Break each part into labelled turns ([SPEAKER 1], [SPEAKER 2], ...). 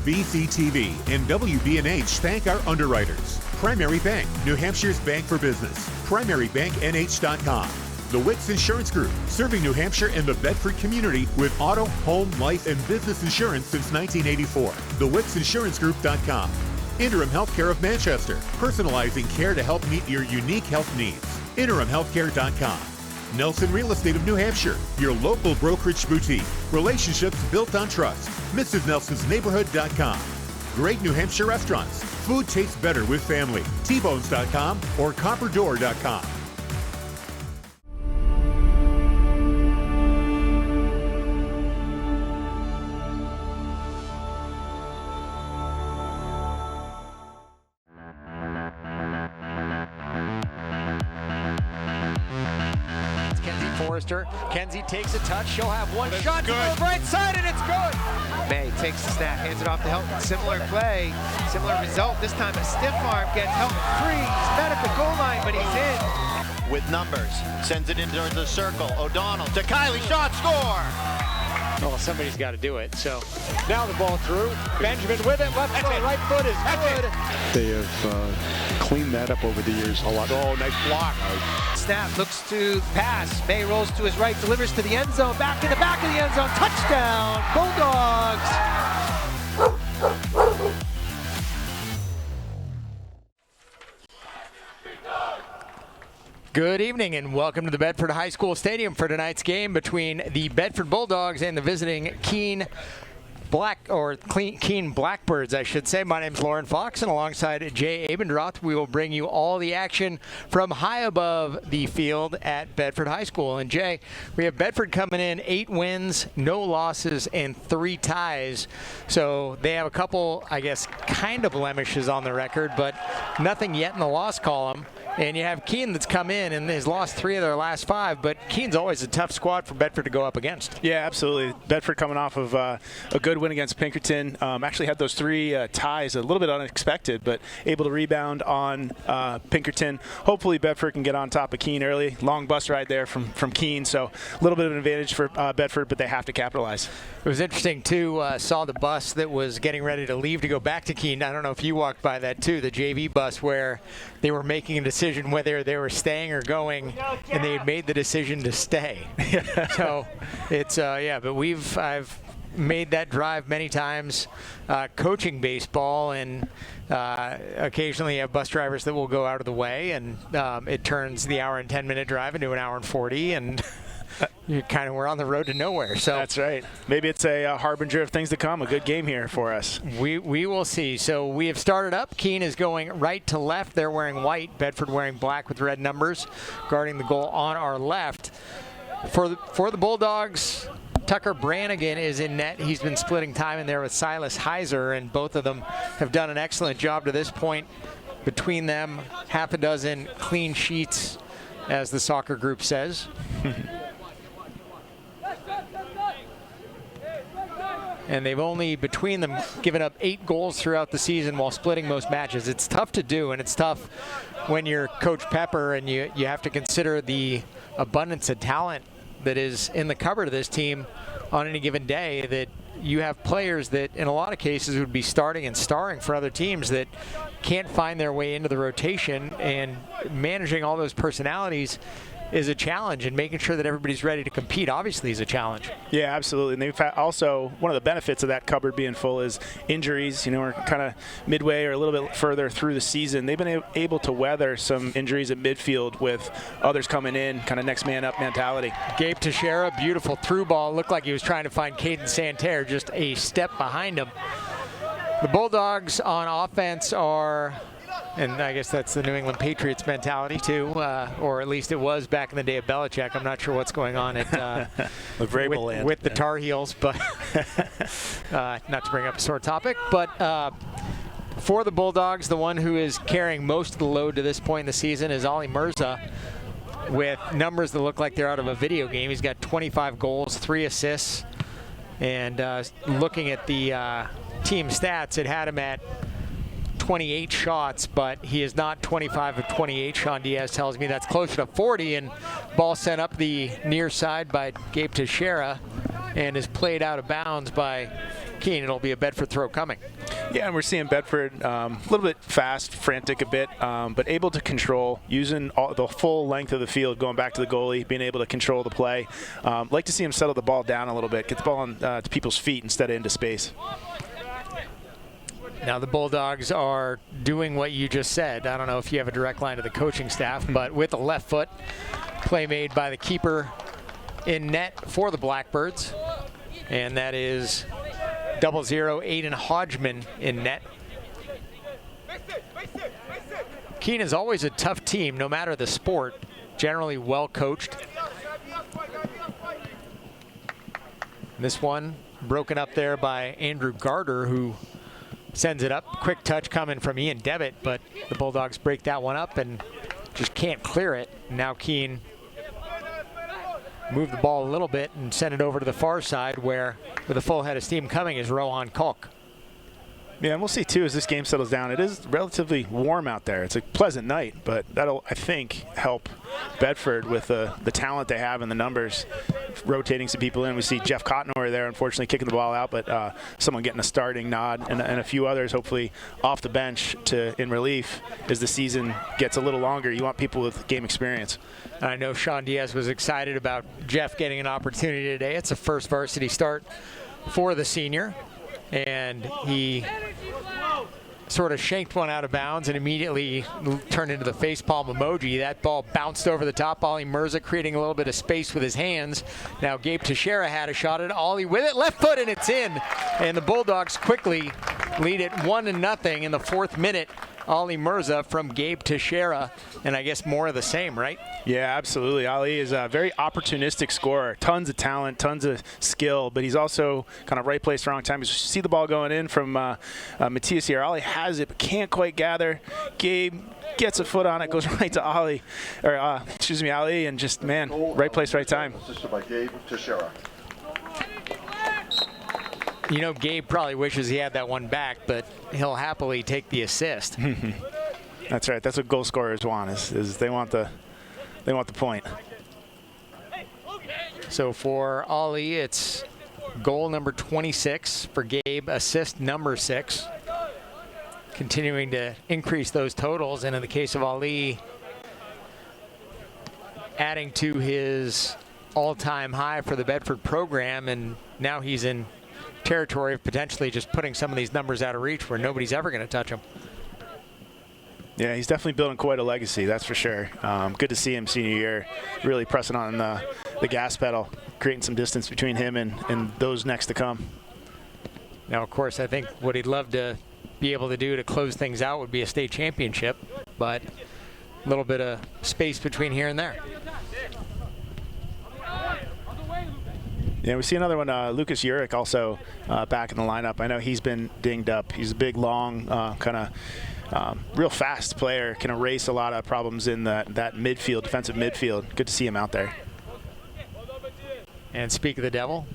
[SPEAKER 1] VCTV and WBNH thank our underwriters. Primary Bank, New Hampshire's bank for business. PrimaryBankNH.com. The Wicks Insurance Group, serving New Hampshire and the Bedford community with auto, home, life, and business insurance since 1984. TheWicksInsuranceGroup.com. Interim Healthcare of Manchester, personalizing care to help meet your unique health needs. InterimHealthcare.com. Nelson Real Estate of New Hampshire, your local brokerage boutique. Relationships built on trust. MrsNelsonsNeighborhood.com. Great New Hampshire restaurants. Food tastes better with family. Tbones.com or Copperdoor.com.
[SPEAKER 2] Kenzie takes a touch. She'll have one shot to the right side, and it's good.
[SPEAKER 3] May takes the snap, hands it off to Helton. Similar play, similar result. This time a stiff arm gets Helton free. He's met at the goal line, but he's in.
[SPEAKER 4] With numbers, sends it into the circle. O'Donnell to Kylie, shot, score!
[SPEAKER 2] Well, somebody's got to do it. So now the ball through. Benjamin with it. Left foot, right foot is good.
[SPEAKER 5] They have cleaned that up over the years a lot. Oh, nice block.
[SPEAKER 3] Snap, looks to pass. May rolls to his right, delivers to the end zone. Back in the back of the end zone. Touchdown, Bulldogs.
[SPEAKER 2] Good evening and welcome to the Bedford High School Stadium for tonight's game between the Bedford Bulldogs and the visiting Keene Blackbirds, I should say. My name's Lauren Fox, and alongside Jay Abendroth, we will bring you all the action from high above the field at Bedford High School. And Jay, we have Bedford coming in 8 wins, no losses, and 3 ties. So they have a couple, I guess, kind of blemishes on the record, but nothing yet in the loss column. And you have Keene that's come in and has lost 3 of their last 5, but Keene's always a tough squad for Bedford to go up against.
[SPEAKER 6] Yeah, absolutely. Bedford coming off of a good win against Pinkerton. Actually had those 3 ties, a little bit unexpected, but able to rebound on Pinkerton. Hopefully Bedford can get on top of Keene early. Long bus ride there from Keene, so a little bit of an advantage for Bedford, but they have to capitalize.
[SPEAKER 2] It was interesting, too. Saw the bus that was getting ready to leave to go back to Keene. I don't know if you walked by that, too, the JV bus, where they were making a decision whether they were staying or going, and they had made the decision to stay. So it's, but I've made that drive many times coaching baseball, and occasionally you have bus drivers that will go out of the way, and it turns the hour and 10-minute drive into an hour and 40, and we're on the road to nowhere. So
[SPEAKER 6] that's right. Maybe it's a harbinger of things to come. A good game here for us.
[SPEAKER 2] We will see. So we have started up. Keene is going right to left. They're wearing white. Bedford wearing black with red numbers, guarding the goal on our left. For the Bulldogs, Tucker Brannigan is in net. He's been splitting time in there with Silas Heiser, and both of them have done an excellent job to this point. Between them, half a dozen clean sheets, as the soccer group says. And they've only, between them, given up 8 goals throughout the season while splitting most matches. It's tough to do, and it's tough when you're Coach Pepper and you have to consider the abundance of talent that is in the cupboard of this team on any given day, that you have players that in a lot of cases would be starting and starring for other teams that can't find their way into the rotation, and managing all those personalities is a challenge, and making sure that everybody's ready to compete obviously is a challenge.
[SPEAKER 6] Yeah, absolutely. And they've also, one of the benefits of that cupboard being full is injuries. You know, we're kind of midway or a little bit further through the season. They've been able to weather some injuries at midfield with others coming in, kind of next man up mentality.
[SPEAKER 2] Gabe Teixeira, beautiful through ball. Looked like he was trying to find Caden Santerre, just a step behind him. The Bulldogs on offense are, and I guess that's the New England Patriots mentality too, or at least it was back in the day of Belichick. I'm not sure what's going on at with the Tar Heels, but not to bring up a sore topic. But for the Bulldogs, the one who is carrying most of the load to this point in the season is Ali Mirza, with numbers that look like they're out of a video game. He's got 25 goals, 3 assists, and looking at the team stats, it had him at 28 shots, but he is not 25 of 28. Sean Diaz tells me that's closer to 40, and ball sent up the near side by Gabe Teixeira and is played out of bounds by Keene, it'll be a Bedford throw coming.
[SPEAKER 6] Yeah, and we're seeing Bedford a little bit fast, frantic a bit, but able to control, using the full length of the field, going back to the goalie, being able to control the play. Like to see him settle the ball down a little bit, get the ball on, to people's feet instead of into space.
[SPEAKER 2] Now the Bulldogs are doing what you just said. I don't know if you have a direct line to the coaching staff, but with the left foot, play made by the keeper in net for the Blackbirds, and that is 00 Aiden Hodgman in net. Keene is always a tough team, no matter the sport, generally well coached. This one broken up there by Andrew Garter, who sends it up. Quick touch coming from Ian Devitt, but the Bulldogs break that one up and just can't clear it. Now Keene move the ball a little bit and send it over to the far side, where with a full head of steam coming is Rohan Kalk.
[SPEAKER 6] Yeah, and we'll see too as this game settles down. It is relatively warm out there. It's a pleasant night, but that'll, I think, help Bedford with the talent they have and the numbers, rotating some people in. We see Jeff Cottonor there, unfortunately, kicking the ball out, but someone getting a starting nod, and a few others hopefully off the bench in relief as the season gets a little longer. You want people with game experience.
[SPEAKER 2] I know Sean Diaz was excited about Jeff getting an opportunity today. It's a first varsity start for the senior, and he sort of shanked one out of bounds and immediately turned into the facepalm emoji. That ball bounced over the top. Ollie Mirza creating a little bit of space with his hands. Now Gabe Teixeira had a shot at Ollie with it, left foot, and it's in. And the Bulldogs quickly lead it 1-0 in the 4th minute. Ollie Mirza from Gabe Teixeira, and I guess more of the same, right?
[SPEAKER 6] Yeah, absolutely. Ali is a very opportunistic scorer. Tons of talent, tons of skill, but he's also kind of right place, wrong time. You see the ball going in from Matthias here. Ali has it, but can't quite gather. Gabe gets a foot on it, goes right to Ali, Ali, and just, man, right place, right time.
[SPEAKER 7] Assisted by Gabe Teixeira.
[SPEAKER 2] You know, Gabe probably wishes he had that one back, but he'll happily take the assist.
[SPEAKER 6] That's right. That's what goal scorers want. Is they want the point.
[SPEAKER 2] So for Ollie, it's goal number 26 for Gabe, assist number 6. Continuing to increase those totals, and in the case of Ali, adding to his all-time high for the Bedford program, and now he's in territory of potentially just putting some of these numbers out of reach where nobody's ever going to touch him.
[SPEAKER 6] Yeah, he's definitely building quite a legacy, that's for sure. Good to see him senior year, really pressing on the gas pedal, creating some distance between him and those next to come.
[SPEAKER 2] Now, of course, I think what he'd love to be able to do to close things out would be a state championship, but a little bit of space between here and there.
[SPEAKER 6] Yeah, we see another one, Lucas Urich, also back in the lineup. I know he's been dinged up. He's a big, long, kind of real fast player, can erase a lot of problems in that midfield, defensive midfield. Good to see him out there.
[SPEAKER 2] And speak of the devil,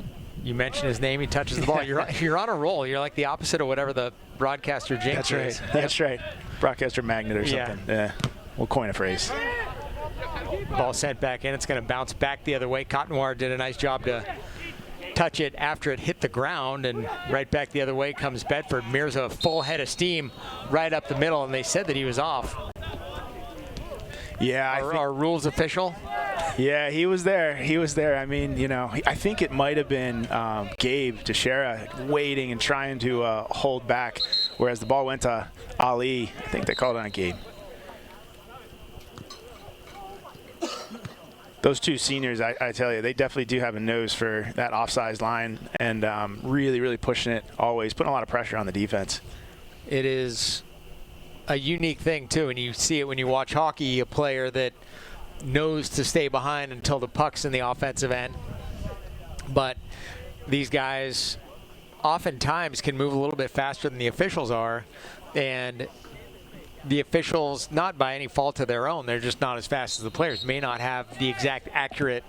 [SPEAKER 2] you mentioned his name, he touches the ball. You're on a roll. You're like the opposite of whatever the broadcaster jinx is.
[SPEAKER 6] That's right. Broadcaster magnet or something. Yeah. We'll coin a phrase.
[SPEAKER 2] Ball sent back in. It's going to bounce back the other way. Cottonwar did a nice job to touch it after it hit the ground, and right back the other way comes Bedford. Mirza, a full head of steam right up the middle, and they said that he was off.
[SPEAKER 6] Yeah,
[SPEAKER 2] our rules official.
[SPEAKER 6] Yeah, he was there. He was there. I mean, you know, I think it might have been Gabe Teixeira waiting and trying to hold back, whereas the ball went to Ali. I think they called it on Gabe. Those two seniors, I tell you, they definitely do have a nose for that offsides line, and really, really pushing it always, putting a lot of pressure on the defense.
[SPEAKER 2] It is a unique thing, too, and you see it when you watch hockey, a player that knows to stay behind until the puck's in the offensive end. But these guys oftentimes can move a little bit faster than the officials are, and the officials, not by any fault of their own, they're just not as fast as the players, may not have the exact accurate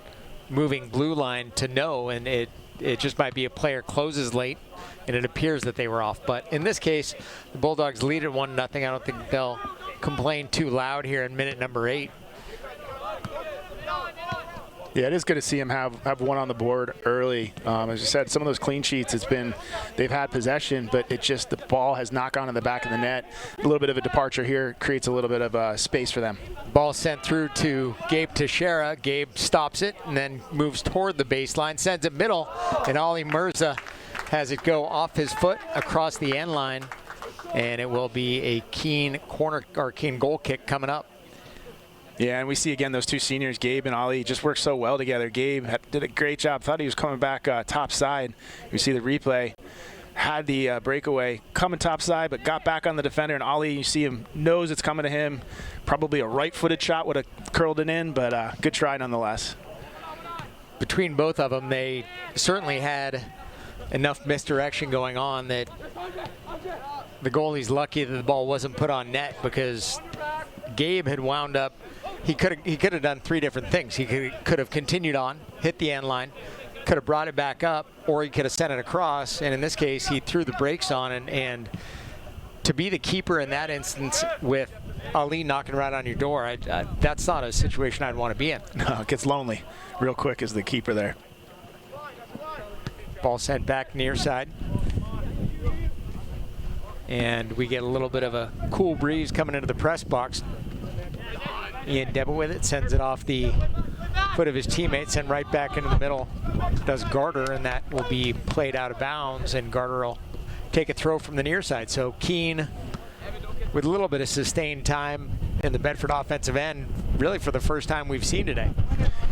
[SPEAKER 2] moving blue line to know, and it just might be a player closes late and it appears that they were off. But in this case, the Bulldogs lead at 1-0. I don't think they'll complain too loud here in minute number 8.
[SPEAKER 6] Yeah, it is good to see him have one on the board early. As you said, some of those clean sheets, they've had possession, but the ball has not gone in the back of the net. A little bit of a departure here creates a little bit of space for them.
[SPEAKER 2] Ball sent through to Gabe Teixeira. Gabe stops it and then moves toward the baseline, sends it middle, and Ali Mirza has it go off his foot across the end line, and it will be a Keene corner or Keene goal kick coming up.
[SPEAKER 6] Yeah, and we see again those two seniors, Gabe and Ali, just work so well together. Gabe did a great job. Thought he was coming back top side. You see the replay. Had the breakaway coming top side, but got back on the defender. And Ali, you see him, knows it's coming to him. Probably a right-footed shot would have curled it in, but good try nonetheless.
[SPEAKER 2] Between both of them, they certainly had enough misdirection going on that the goalie's lucky that the ball wasn't put on net, because Gabe had wound up, he could have done three different things. He could have continued on, hit the end line, could have brought it back up, or he could have sent it across. And in this case, he threw the brakes on, and to be the keeper in that instance with Ali knocking right on your door, that's not a situation I'd want to be in.
[SPEAKER 6] No, it gets lonely real quick as the keeper there.
[SPEAKER 2] Ball sent back near side. And we get a little bit of a cool breeze coming into the press box. Ian Debba with it, sends it off the foot of his teammate, sent right back into the middle. Does Garter, and that will be played out of bounds, and Garter will take a throw from the near side. So Keene, with a little bit of sustained time in the Bedford offensive end, really for the first time we've seen today.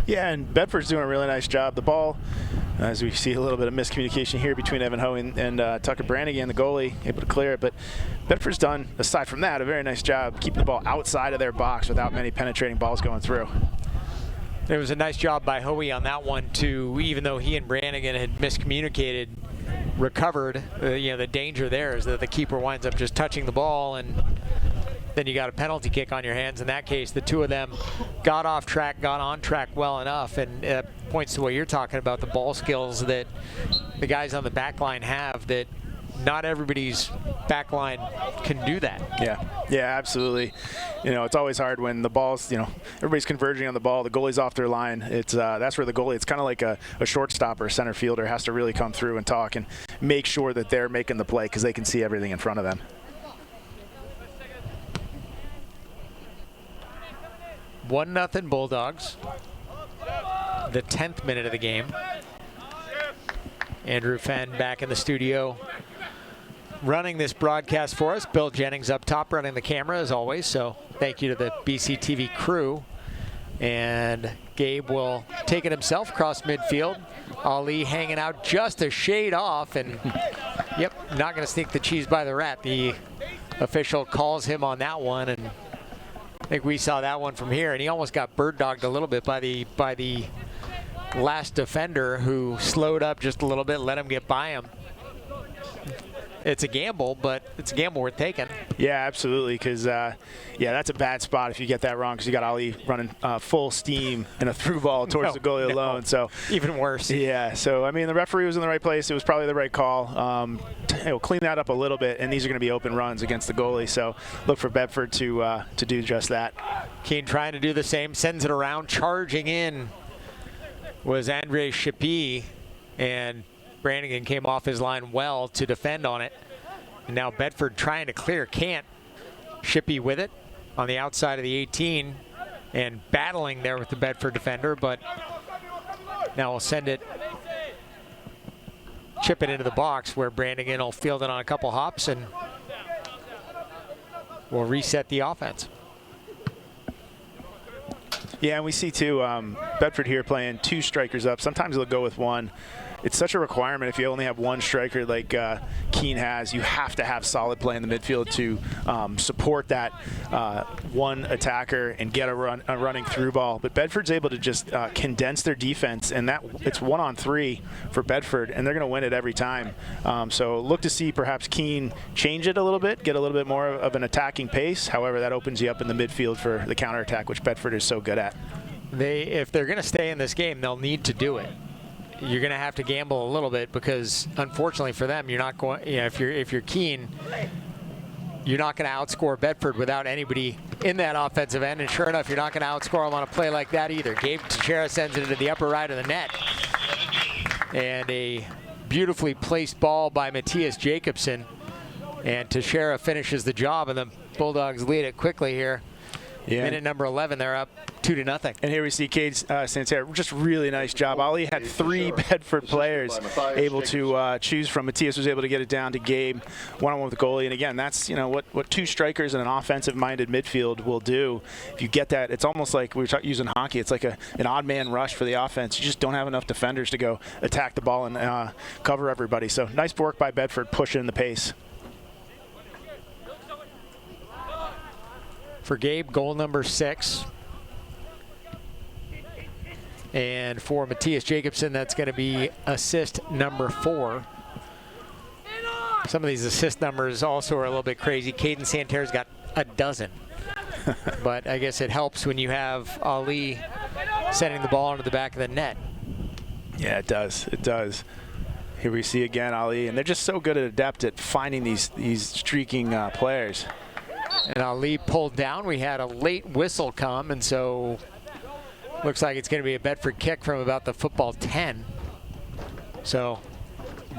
[SPEAKER 6] Yeah, and Bedford's doing a really nice job. The ball, as we see a little bit of miscommunication here between Evan Hoey and Tucker Brannigan, the goalie, able to clear it. But Bedford's done, aside from that, a very nice job keeping the ball outside of their box without many penetrating balls going through.
[SPEAKER 2] It was a nice job by Hoey on that one, too, even though he and Brannigan had miscommunicated, recovered. The danger there is that the keeper winds up just touching the ball, and then you got a penalty kick on your hands. In that case, the two of them got off track, got on track well enough, and points to what you're talking about, the ball skills that the guys on the back line have, that not everybody's back line can do that.
[SPEAKER 6] Yeah, absolutely. It's always hard when the ball's, everybody's converging on the ball, the goalie's off their line. It's that's where the goalie, it's kind of like a shortstop or a center fielder, has to really come through and talk and make sure that they're making the play, because they can see everything in front of them.
[SPEAKER 2] 1-0 Bulldogs. The 10th minute of the game. Andrew Fenn back in the studio running this broadcast for us. Bill Jennings up top running the camera as always, so thank you to the BCTV crew. And Gabe will take it himself across midfield. Ali hanging out just a shade off, and yep, not going to sneak the cheese by the rat. The official calls him on that one, and I think we saw that one from here, and he almost got bird dogged a little bit by the last defender, who slowed up just a little bit, let him get by him. It's a gamble, but it's a gamble worth taking.
[SPEAKER 6] Yeah, absolutely, because that's a bad spot if you get that wrong, because you got Ali running full steam and a through ball towards the goalie alone. So
[SPEAKER 2] even worse.
[SPEAKER 6] Yeah, so I mean, the referee was in the right place. It was probably the right call. We'll clean that up a little bit, and these are going to be open runs against the goalie. So look for Bedford to do just that.
[SPEAKER 2] Keene trying to do the same, sends it around, charging in was Andre Shippey, and Brannigan came off his line well to defend on it. And now Bedford trying to clear, can't. Shippey with it on the outside of the 18 and battling there with the Bedford defender, but now we'll send it, chip it into the box, where Brannigan will field it on a couple hops, and we'll reset the offense.
[SPEAKER 6] Yeah, and we see too, Bedford here playing two strikers up. Sometimes they'll go with one. It's such a requirement. If you only have one striker like Keene has, you have to have solid play in the midfield to support that one attacker and get a running through ball. But Bedford's able to just condense their defense, and it's 1-on-3 for Bedford, and they're going to win it every time. So look to see perhaps Keene change it a little bit, get a little bit more of an attacking pace. However, that opens you up in the midfield for the counterattack, which Bedford is so good at.
[SPEAKER 2] If they're going to stay in this game, they'll need to do it. You're going to have to gamble a little bit, because unfortunately for them, you're not going. If you're Keene, you're not going to outscore Bedford without anybody in that offensive end. And sure enough, you're not going to outscore them on a play like that either. Gabe Teixeira sends it into the upper right of the net. And a beautifully placed ball by Matthias Jacobson. And Teixeira finishes the job, and the Bulldogs lead it quickly here. Yeah. Minute number 11, they're up 2-0.
[SPEAKER 6] And here we see Cade Santerre, just really nice job. Ali had 3 Bedford players able to choose from. Matthias was able to get it down to Gabe, one-on-one with the goalie. And again, that's what 2 strikers in an offensive-minded midfield will do. If you get that, it's almost like we were using hockey. It's like an odd man rush for the offense. You just don't have enough defenders to go attack the ball and cover everybody. So nice work by Bedford pushing the pace.
[SPEAKER 2] For Gabe, goal number 6. And for Matthias Jacobson, that's going to be assist number 4. Some of these assist numbers also are a little bit crazy. Caden Santerre's got a dozen. But I guess it helps when you have Ali sending the ball into the back of the net.
[SPEAKER 6] Yeah, it does. It does. Here we see again Ali, and they're just so good and adept at finding these streaking players.
[SPEAKER 2] And Ali pulled down. We had a late whistle come, and so looks like it's going to be a Bedford kick from about the football 10. So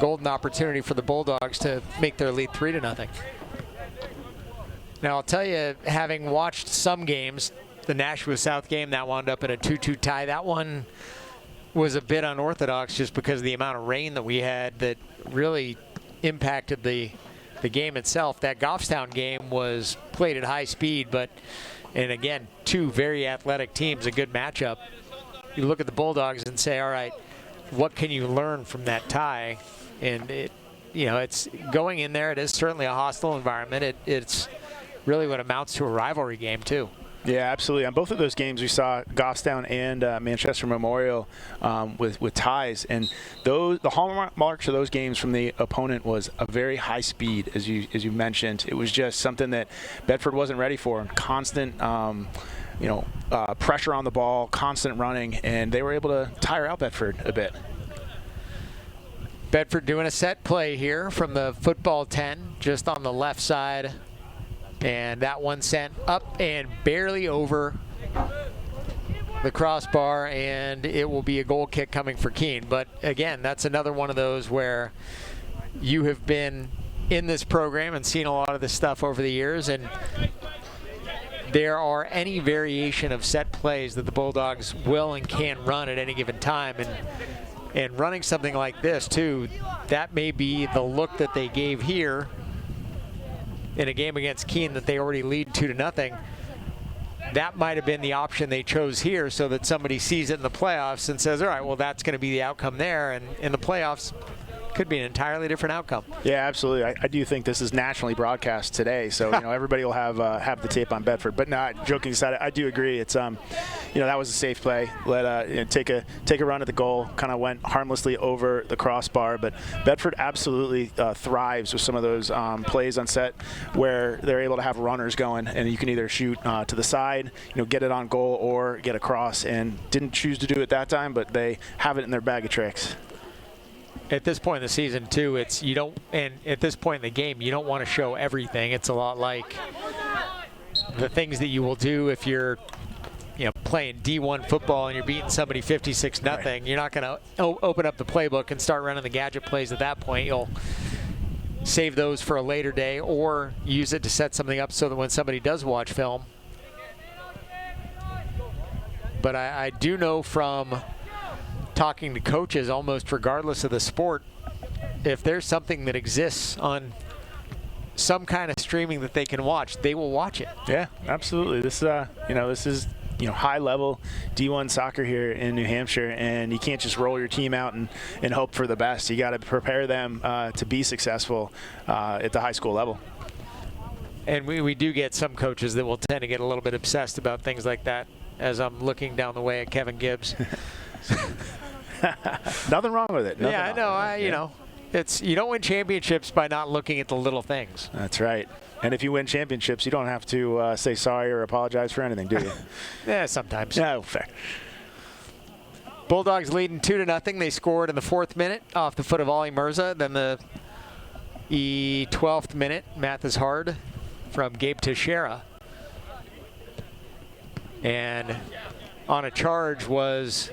[SPEAKER 2] golden opportunity for the Bulldogs to make their lead 3-0. Now I'll tell you, having watched some games, the Nashua South game, that wound up in a 2-2 tie. That one was a bit unorthodox just because of the amount of rain that we had that really impacted the game itself. That Goffstown game was played at high speed, and again, 2 very athletic teams, a good matchup. You look at the Bulldogs and say, all right, what can you learn from that tie? And it's going in there. It is certainly a hostile environment. It's really what amounts to a rivalry game too.
[SPEAKER 6] Yeah, absolutely. On both of those games, we saw Goffstown and Manchester Memorial with ties, and the hallmarks of those games from the opponent was a very high speed, as you mentioned. It was just something that Bedford wasn't ready for. Constant, pressure on the ball, constant running, and they were able to tire out Bedford a bit.
[SPEAKER 2] Bedford doing a set play here from the football 10, just on the left side. And that one sent up and barely over the crossbar, and it will be a goal kick coming for Keene. But again, that's another one of those where you have been in this program and seen a lot of this stuff over the years, and there are any variation of set plays that the Bulldogs will and can run at any given time. And running something like this too, that may be the look that they gave here in a game against Keene that they already lead 2-0. That might have been the option they chose here so that somebody sees it in the playoffs and says, all right, well, that's going to be the outcome there. And in the playoffs, could be an entirely different outcome.
[SPEAKER 6] Yeah, absolutely. I do think this is nationally broadcast today, so everybody will have the tape on Bedford. But not joking aside, I do agree. It's that was a safe play. Take a run at the goal. Kind of went harmlessly over the crossbar. But Bedford absolutely thrives with some of those plays on set where they're able to have runners going, and you can either shoot to the side, get it on goal, or get across. And didn't choose to do it that time, but they have it in their bag of tricks.
[SPEAKER 2] At this point in the season, too, and at this point in the game, you don't want to show everything. It's a lot like the things that you will do if you're, playing D1 football and you're beating somebody 56-0. Right. You're not going to open up the playbook and start running the gadget plays at that point. You'll save those for a later day or use it to set something up so that when somebody does watch film. But I do know from talking to coaches, almost regardless of the sport, if there's something that exists on some kind of streaming that they can watch, they will watch it.
[SPEAKER 6] Yeah, absolutely. This is high level D1 soccer here in New Hampshire, and you can't just roll your team out and hope for the best. You got to prepare them to be successful at the high school level.
[SPEAKER 2] And we do get some coaches that will tend to get a little bit obsessed about things like that, as I'm looking down the way at Kevin Gibbs.
[SPEAKER 6] Nothing wrong with it.
[SPEAKER 2] Yeah, I know. It's you don't win championships by not looking at the little things.
[SPEAKER 6] That's right. And if you win championships, you don't have to say sorry or apologize for anything, do you?
[SPEAKER 2] Yeah, sometimes.
[SPEAKER 6] No, fair.
[SPEAKER 2] Bulldogs leading 2-0. They scored in the 4th minute off the foot of Ollie Mirza. Then the 12th minute, Mathis Hard from Gabe Teixeira. And on a charge was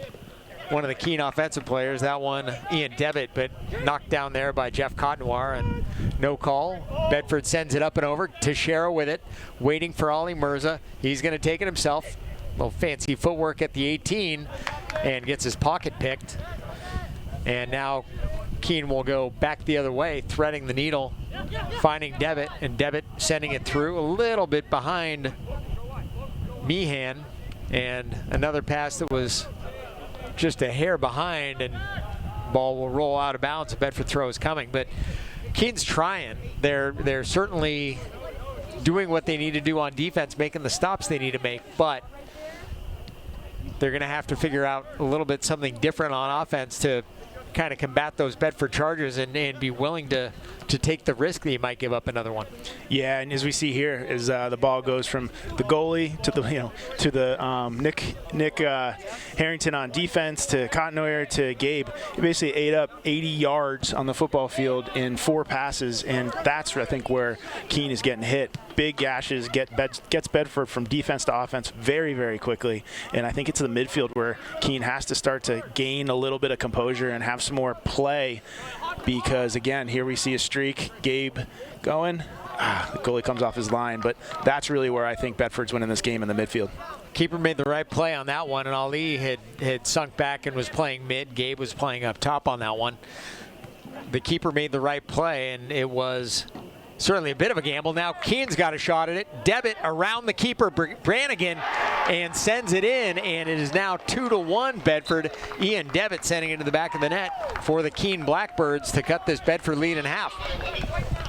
[SPEAKER 2] one of the Keene offensive players, that one Ian Devitt, but knocked down there by Jeff Cotnoir, and no call. Bedford sends it up and over. Teixeira with it, waiting for Ali Mirza. He's going to take it himself. A little fancy footwork at the 18 and gets his pocket picked. And now Keene will go back the other way, threading the needle, finding Devitt, and Devitt sending it through a little bit behind Meehan, and another pass that was just a hair behind, and ball will roll out of bounds. A Bedford throw is coming, but Keene's trying. They're certainly doing what they need to do on defense, making the stops they need to make, but they're going to have to figure out a little bit something different on offense to kind of combat those Bedford charges and be willing to take the risk that you might give up another one.
[SPEAKER 6] Yeah, and as we see here, is the ball goes from the goalie to the Nick Harrington on defense to Cotnoir to Gabe. He basically ate up 80 yards on the football field in 4 passes, and that's I think where Keene is getting hit. Big gashes, gets Bedford from defense to offense very, very quickly, and I think it's the midfield where Keene has to start to gain a little bit of composure and have some more play, because again, here we see a streak. Gabe going, the goalie comes off his line, but that's really where I think Bedford's winning this game in the midfield.
[SPEAKER 2] Keeper made the right play on that one, and Ali had sunk back and was playing mid. Gabe was playing up top on that one. The keeper made the right play, and it was certainly a bit of a gamble. Now Keene's got a shot at it. Devitt around the keeper, Brannigan, and sends it in, and it is now 2-1 Bedford. Ian Devitt sending it to the back of the net for the Keene Blackbirds to cut this Bedford lead in half.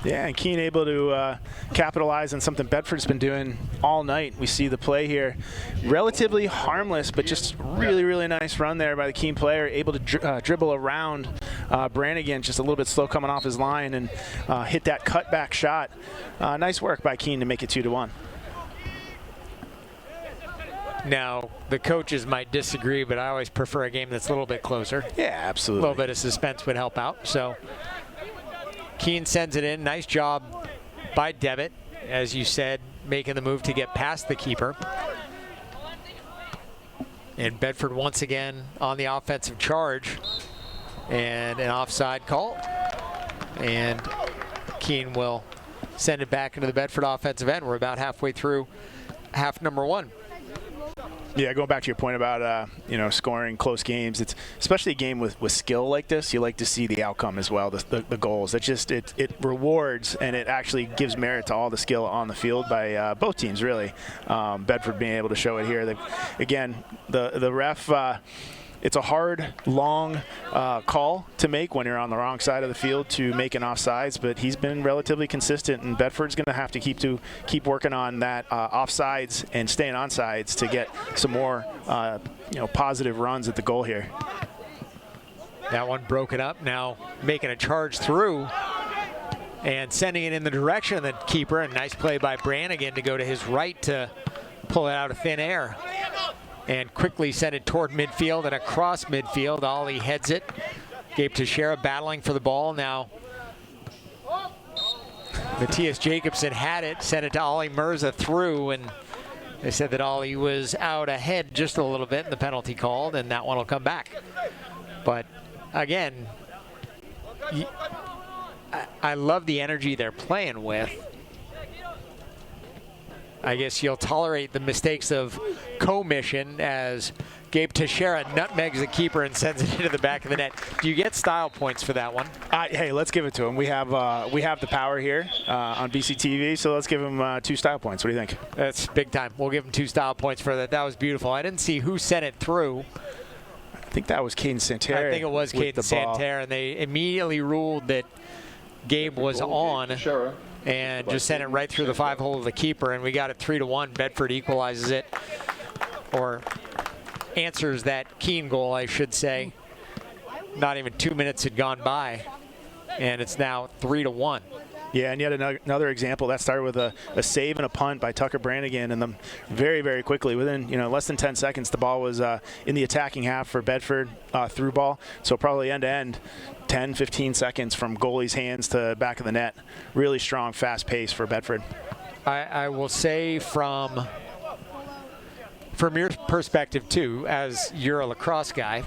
[SPEAKER 6] Yeah, and Keene able to capitalize on something Bedford's been doing all night. We see the play here. Relatively harmless, but just really, really nice run there by the Keene player. Able to dribble around Brannigan, just a little bit slow coming off his line, and hit that cutback shot. Nice work by Keene to make it 2-1.
[SPEAKER 2] Now, the coaches might disagree, but I always prefer a game that's a little bit closer.
[SPEAKER 6] Yeah, absolutely.
[SPEAKER 2] A little bit of suspense would help out. So Keene sends it in. Nice job by Devitt, as you said, making the move to get past the keeper. And Bedford once again on the offensive charge, and an offside call. And Keene will send it back into the Bedford offensive end. We're about halfway through half number 1.
[SPEAKER 6] Yeah, going back to your point about scoring close games, it's especially a game with skill like this. You like to see the outcome as well, the goals. It rewards, and it actually gives merit to all the skill on the field by both teams, really. Bedford being able to show it here. The ref. It's a hard, long call to make when you're on the wrong side of the field to make an offsides, but he's been relatively consistent, and Bedford's going to have to keep working on that offsides and staying onsides to get some more positive runs at the goal here.
[SPEAKER 2] That one broken up, now making a charge through and sending it in the direction of the keeper. A nice play by Brannigan to go to his right to pull it out of thin air and quickly send it toward midfield and across midfield. Ali heads it. Gabe Teixeira battling for the ball. Now Matthias Jacobson had it, sent it to Ali Mirza through, and they said that Ali was out ahead just a little bit, and the penalty called, and that one will come back. But again, I love the energy they're playing with. I guess you'll tolerate the mistakes of commission as Gabe Teixeira nutmegs the keeper and sends it into the back of the net. Do you get style points for that one?
[SPEAKER 6] Hey, let's give it to him. We have the power here on BCTV, so let's give him 2 style points. What do you think?
[SPEAKER 2] That's big time. We'll give him 2 style points for that. That was beautiful. I didn't see who sent it through.
[SPEAKER 6] I think that was Caden Santerre.
[SPEAKER 2] I think it was Caden Santerre, and they immediately ruled that Gabe was on and just sent it right through the 5-hole of the keeper, and we got it 3-1. Bedford equalizes it, or answers that Keene goal, I should say. Not even 2 minutes had gone by, and it's now 3-1.
[SPEAKER 6] Yeah, and yet another example. That started with a save and a punt by Tucker Brannigan, and then very, very quickly, within less than 10 seconds, the ball was in the attacking half for Bedford, through ball. So probably end-to-end, 10, 15 seconds from goalie's hands to back of the net. Really strong, fast pace for Bedford.
[SPEAKER 2] I will say from your perspective too, as you're a lacrosse guy,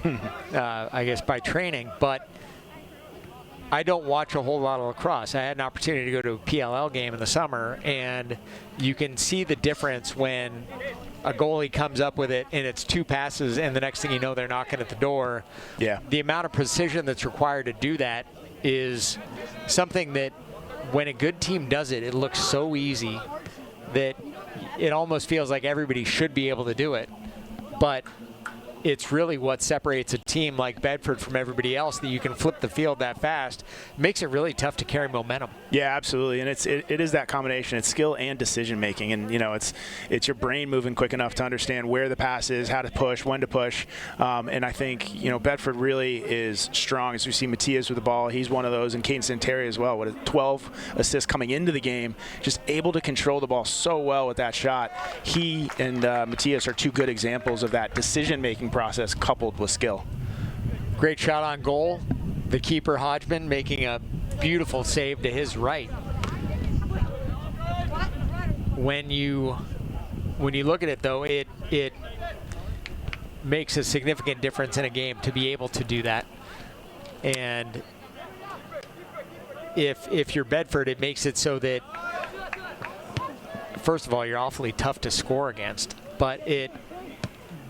[SPEAKER 2] I guess by training, but I don't watch a whole lot of lacrosse. I had an opportunity to go to a PLL game in the summer, and you can see the difference when a goalie comes up with it and it's 2 passes, and the next thing you know, they're knocking at the door.
[SPEAKER 6] Yeah.
[SPEAKER 2] The amount of precision that's required to do that is something that when a good team does it, it looks so easy that it almost feels like everybody should be able to do it. But it's really what separates a team like Bedford from everybody else, that you can flip the field that fast. Makes it really tough to carry momentum.
[SPEAKER 6] Yeah, absolutely, and it is that combination. It's skill and decision making, and it's your brain moving quick enough to understand where the pass is, how to push, when to push, and I think Bedford really is strong. As we see Matias with the ball, he's one of those, and Keene Santeri as well. With 12 assists coming into the game, just able to control the ball so well with that shot. He and Matias are 2 good examples of that decision making process coupled with skill.
[SPEAKER 2] Great shot on goal. The keeper, Hodgman, making a beautiful save to his right. When you look at it, though, it makes a significant difference in a game to be able to do that. And if you're Bedford, it makes it so that, first of all, you're awfully tough to score against, but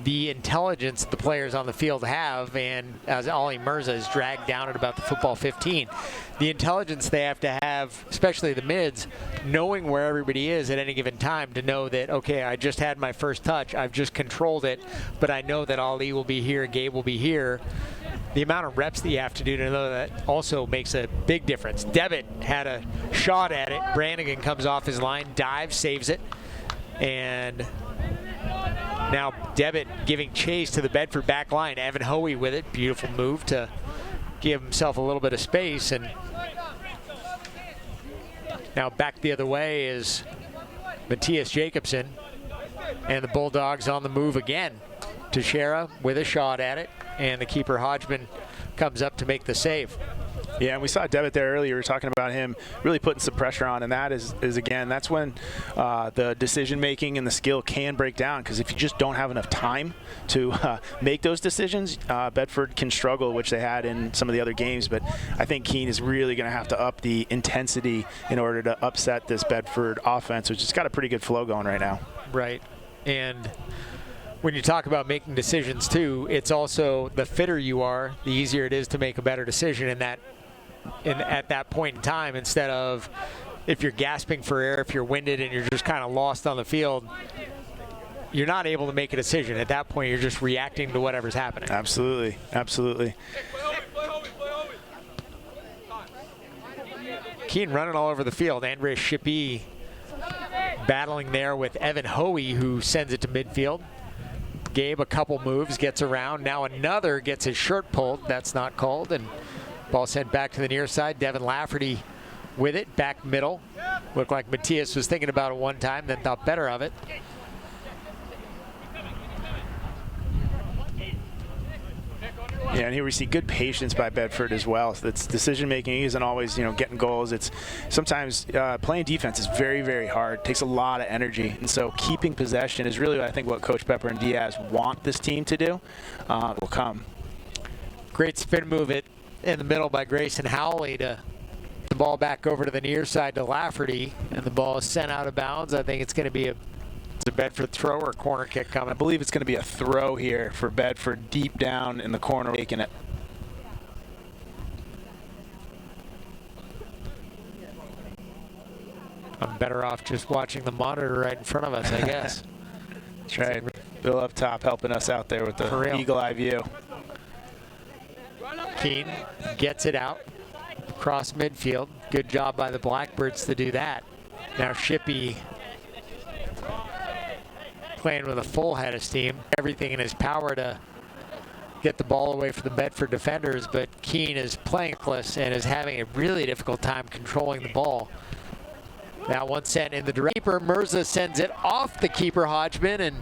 [SPEAKER 2] the intelligence the players on the field have, and as Ollie Mirza is dragged down at about the football 15, the intelligence they have to have, especially the mids, knowing where everybody is at any given time to know that, okay, I just had my first touch, I've just controlled it, but I know that Ali will be here, Gabe will be here. The amount of reps that you have to do to know that also makes a big difference. Devitt had a shot at it. Brannigan comes off his line, dives, saves it, and now Devitt giving chase to the Bedford back line. Evan Hoey with it. Beautiful move to give himself a little bit of space. And now back the other way is Matthias Jacobson. And the Bulldogs on the move again. Teixeira with a shot at it. And the keeper Hodgman comes up to make the save.
[SPEAKER 6] Yeah, and we saw Devitt there earlier. We were talking about him really putting some pressure on, and that is again, that's when the decision-making and the skill can break down, because if you just don't have enough time to make those decisions, Bedford can struggle, which they had in some of the other games. But I think Keene is really going to have to up the intensity in order to upset this Bedford offense, which has got a pretty good flow going right now.
[SPEAKER 2] Right, and when you talk about making decisions too, it's also the fitter you are, the easier it is to make a better decision at that point in time, instead of if you're gasping for air, if you're winded and you're just kind of lost on the field, you're not able to make a decision. At that point, you're just reacting to whatever's happening.
[SPEAKER 6] Absolutely, absolutely.
[SPEAKER 2] Keene running all over the field. Andres Shippey battling there with Evan Hoey, who sends it to midfield. Gabe, a couple moves, gets around. Now another gets his shirt pulled. That's not called. And ball sent back to the near side. Devin Lafferty with it, back middle. Looked like Matthias was thinking about it one time, then thought better of it.
[SPEAKER 6] Yeah, and here we see good patience by Bedford as well. That's decision making isn't always, getting goals. It's sometimes playing defense is very, very hard. It takes a lot of energy, and so keeping possession is really, I think, what Coach Pepper and Diaz want this team to do. Will come.
[SPEAKER 2] Great spin move in the middle by Grayson Howley to the ball back over to the near side to Lafferty, and the ball is sent out of bounds. I think it's going to be a Bedford throw or corner kick coming.
[SPEAKER 6] I believe it's going to be a throw here for Bedford, deep down in the corner, taking it.
[SPEAKER 2] I'm better off just watching the monitor right in front of us, I guess.
[SPEAKER 6] That's right. Bill up top helping us out there with the eagle eye view.
[SPEAKER 2] Keene gets it out across midfield. Good job by the Blackbirds to do that. Now Shippey playing with a full head of steam, everything in his power to get the ball away from the Bedford defenders, but Keene is playing close and is having a really difficult time controlling the ball. Now one sent in the keeper, Mirza sends it off the keeper Hodgman, and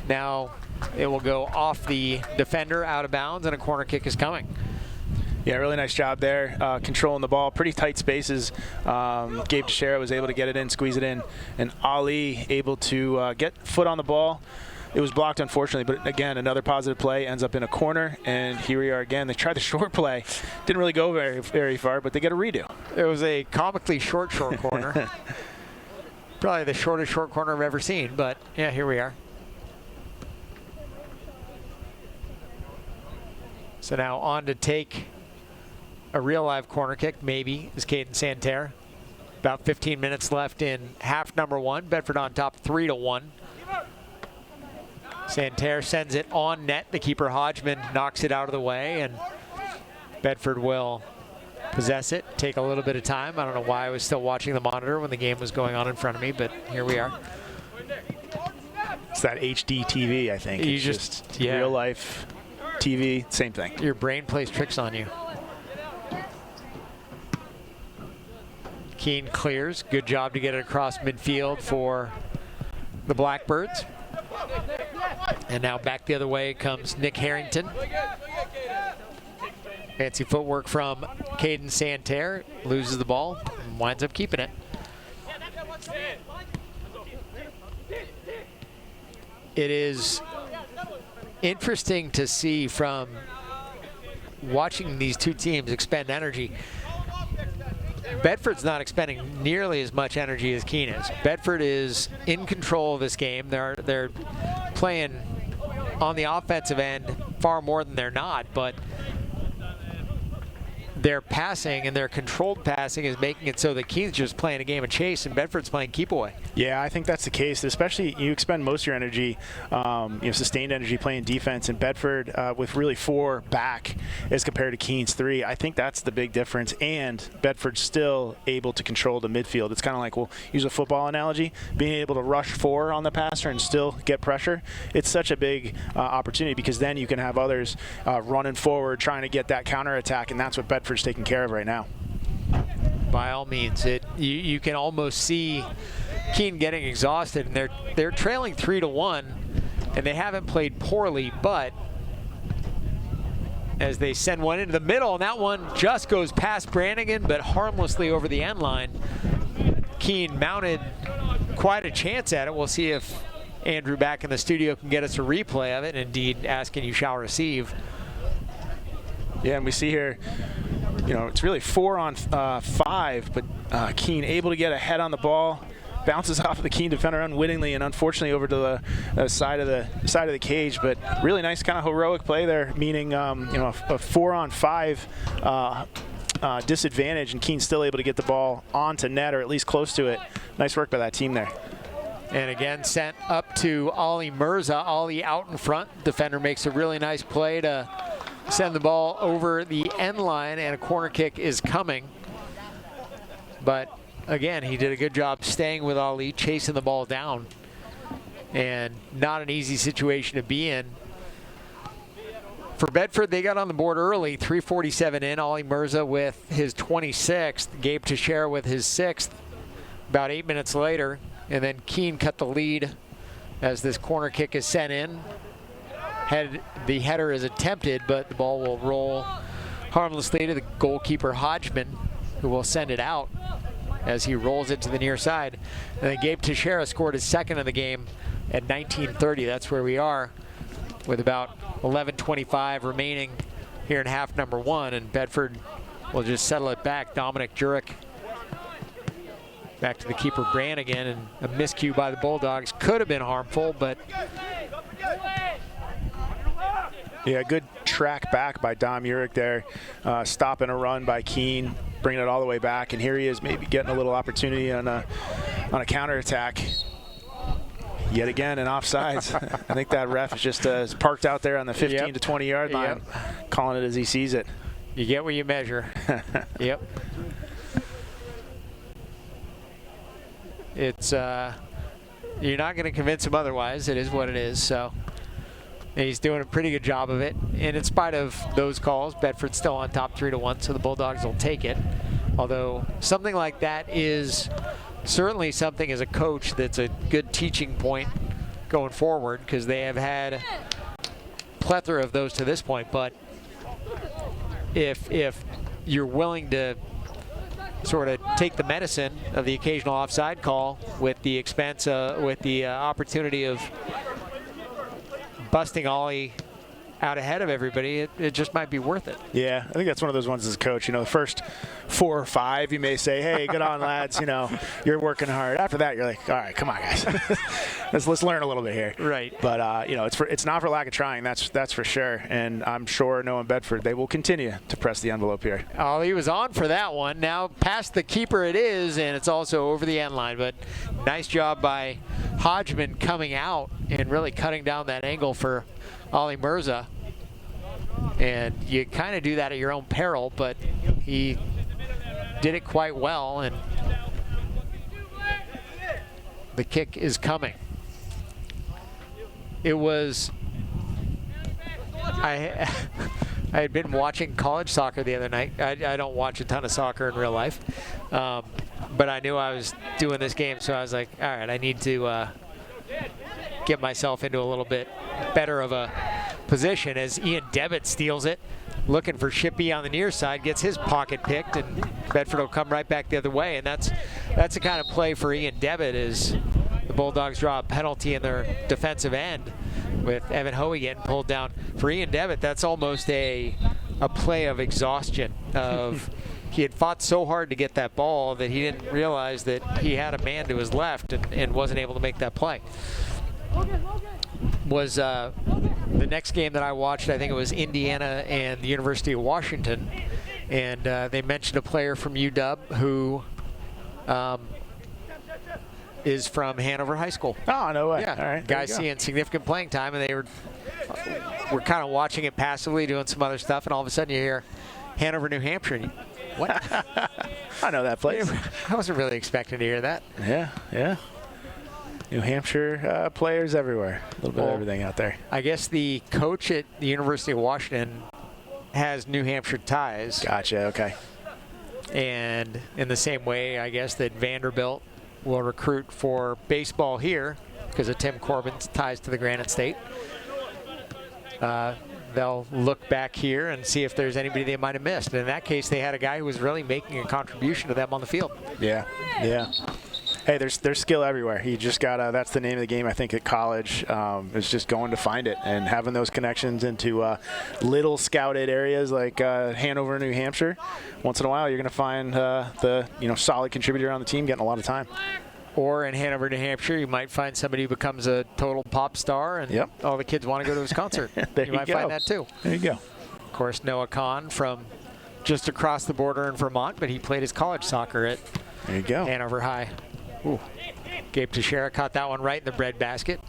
[SPEAKER 2] now it will go off the defender out of bounds, and a corner kick is coming.
[SPEAKER 6] Yeah, really nice job there, controlling the ball. Pretty tight spaces. Gabe Teixeira was able to get it in, squeeze it in, and Ali able to get foot on the ball. It was blocked, unfortunately, but again, another positive play, ends up in a corner, and here we are again. They tried the short play. Didn't really go very far, but they get a redo.
[SPEAKER 2] It was a comically short corner. Probably the shortest short corner I've ever seen, but yeah, here we are. So now on to take a real live corner kick, maybe, is Caden Santerre. About 15 minutes left in half number one. Bedford on top 3-1. Santerre sends it on net. The keeper Hodgman knocks it out of the way, and Bedford will possess it, take a little bit of time. I don't know why I was still watching the monitor when the game was going on in front of me, but here we are.
[SPEAKER 6] It's that HD TV, I think.
[SPEAKER 2] You
[SPEAKER 6] it's
[SPEAKER 2] just
[SPEAKER 6] real life TV, same thing.
[SPEAKER 2] Your brain plays tricks on you. Keene clears. Good job to get it across midfield for the Blackbirds. And now back the other way comes Nick Harrington. Fancy footwork from Caden Santerre. Loses the ball and winds up keeping it. It is interesting to see from watching these two teams expend energy. Bedford's not expending nearly as much energy as Keene is. Bedford is in control of this game. They're playing on the offensive end far more than they're not, but their passing and their controlled passing is making it so that Keene's just playing a game of chase and Bedford's playing keep away.
[SPEAKER 6] Yeah, I think that's the case. Especially you expend most of your energy, sustained energy playing defense, and Bedford with really 4 back as compared to Keene's 3. I think that's the big difference, and Bedford's still able to control the midfield. It's kind of like, we'll use a football analogy, being able to rush 4 on the passer and still get pressure. It's such a big opportunity, because then you can have others running forward trying to get that counterattack, and that's what Bedford's taking care of right now.
[SPEAKER 2] By all means, you can almost see Keene getting exhausted, and they're trailing 3-1, and they haven't played poorly, but as they send one into the middle, and that one just goes past Brannigan, but harmlessly over the end line. Keene mounted quite a chance at it. We'll see if Andrew back in the studio can get us a replay of it, and indeed ask, and you shall receive.
[SPEAKER 6] Yeah, and we see here, it's really 4 on 5, but Keene able to get ahead on the ball, bounces off of the Keene defender unwittingly, and unfortunately over to the side of the cage. But really nice kind of heroic play there, meaning a 4 on 5 disadvantage, and Keene's still able to get the ball onto net, or at least close to it. Nice work by that team there.
[SPEAKER 2] And again, sent up to Ali Mirza. Ali out in front. Defender makes a really nice play to send the ball over the end line, and a corner kick is coming. But again, he did a good job staying with Ali, chasing the ball down, and not an easy situation to be in. For Bedford, they got on the board early, 3:47 in. Ali Mirza with his 26th, Gabe Teixeira with his 6th about 8 minutes later, and then Keene cut the lead as this corner kick is sent in. The header is attempted, but the ball will roll harmlessly to the goalkeeper Hodgman, who will send it out as he rolls it to the near side. And then Gabe Teixeira scored his 2nd of the game at 19:30. That's where we are, with about 11:25 remaining here in half number one, and Bedford will just settle it back. Dominic Jurek back to the keeper Brannigan, and a miscue by the Bulldogs could have been harmful, but
[SPEAKER 6] yeah, good track back by Dom Urich there, stopping a run by Keene, bringing it all the way back, and here he is maybe getting a little opportunity on a counterattack. Yet again, an offsides. I think that ref is just parked out there on the 15 to 20 yard line, calling it as he sees it.
[SPEAKER 2] You get what you measure. Yep. It's you're not going to convince him otherwise. It is what it is. So he's doing a pretty good job of it. And in spite of those calls, Bedford's still on top 3-1, so the Bulldogs will take it. Although something like that is certainly something as a coach that's a good teaching point going forward, because they have had a plethora of those to this point. But if you're willing to sort of take the medicine of the occasional offside call with the expense, with the opportunity of busting Ollie out ahead of everybody, it just might be worth it.
[SPEAKER 6] Yeah, I think that's one of those ones as a coach. The first 4 or 5, you may say, hey, good on, lads. You're working hard. After that, you're like, all right, come on, guys. let's learn a little bit here.
[SPEAKER 2] Right.
[SPEAKER 6] But, it's not for lack of trying. That's for sure. And I'm sure knowing Bedford, they will continue to press the envelope here.
[SPEAKER 2] Oh, he was on for that one. Now past the keeper it is, and it's also over the end line. But nice job by Hodgman coming out and really cutting down that angle for Ollie Mirza. And you kind of do that at your own peril, but he did it quite well, and the kick is coming. It was, I had been watching college soccer the other night. I don't watch a ton of soccer in real life, but I knew I was doing this game, so I was like, all right, I need to get myself into a little bit better of a position as Ian Devitt steals it, looking for Shippey on the near side, gets his pocket picked, and Bedford will come right back the other way. And that's the kind of play for Ian Devitt, is the Bulldogs draw a penalty in their defensive end with Evan Hoey getting pulled down. For Ian Devitt, that's almost a play of exhaustion. He had fought so hard to get that ball that he didn't realize that he had a man to his left and wasn't able to make that play. Was the next game that I watched, I think it was Indiana and the University of Washington, and they mentioned a player from UW who is from Hanover High School.
[SPEAKER 6] Oh, no way.
[SPEAKER 2] Yeah,
[SPEAKER 6] all right.
[SPEAKER 2] guys seeing significant playing time, and they were kind of watching it passively, doing some other stuff, and all of a sudden you hear Hanover, New Hampshire. And what?
[SPEAKER 6] I know that place.
[SPEAKER 2] I wasn't really expecting to hear that.
[SPEAKER 6] Yeah. New Hampshire players everywhere. A little bit of everything out there.
[SPEAKER 2] I guess the coach at the University of Washington has New Hampshire ties.
[SPEAKER 6] Gotcha, okay.
[SPEAKER 2] And in the same way, I guess, that Vanderbilt will recruit for baseball here because of Tim Corbin's ties to the Granite State. They'll look back here and see if there's anybody they might have missed. And in that case, they had a guy who was really making a contribution to them on the field.
[SPEAKER 6] Yeah. Hey, there's skill everywhere. You just gotta. That's the name of the game, I think, at college. Is just going to find it and having those connections into little scouted areas like Hanover, New Hampshire. Once in a while, you're gonna find the solid contributor on the team getting a lot of time.
[SPEAKER 2] Or in Hanover, New Hampshire, you might find somebody who becomes a total pop star, and all the kids want to go to his concert.
[SPEAKER 6] You
[SPEAKER 2] might find that too.
[SPEAKER 6] There you go.
[SPEAKER 2] Of course, Noah Kahn from just across the border in Vermont, but he played his college soccer at Hanover High. Ooh. Gabe Teixeira caught that one right in the breadbasket.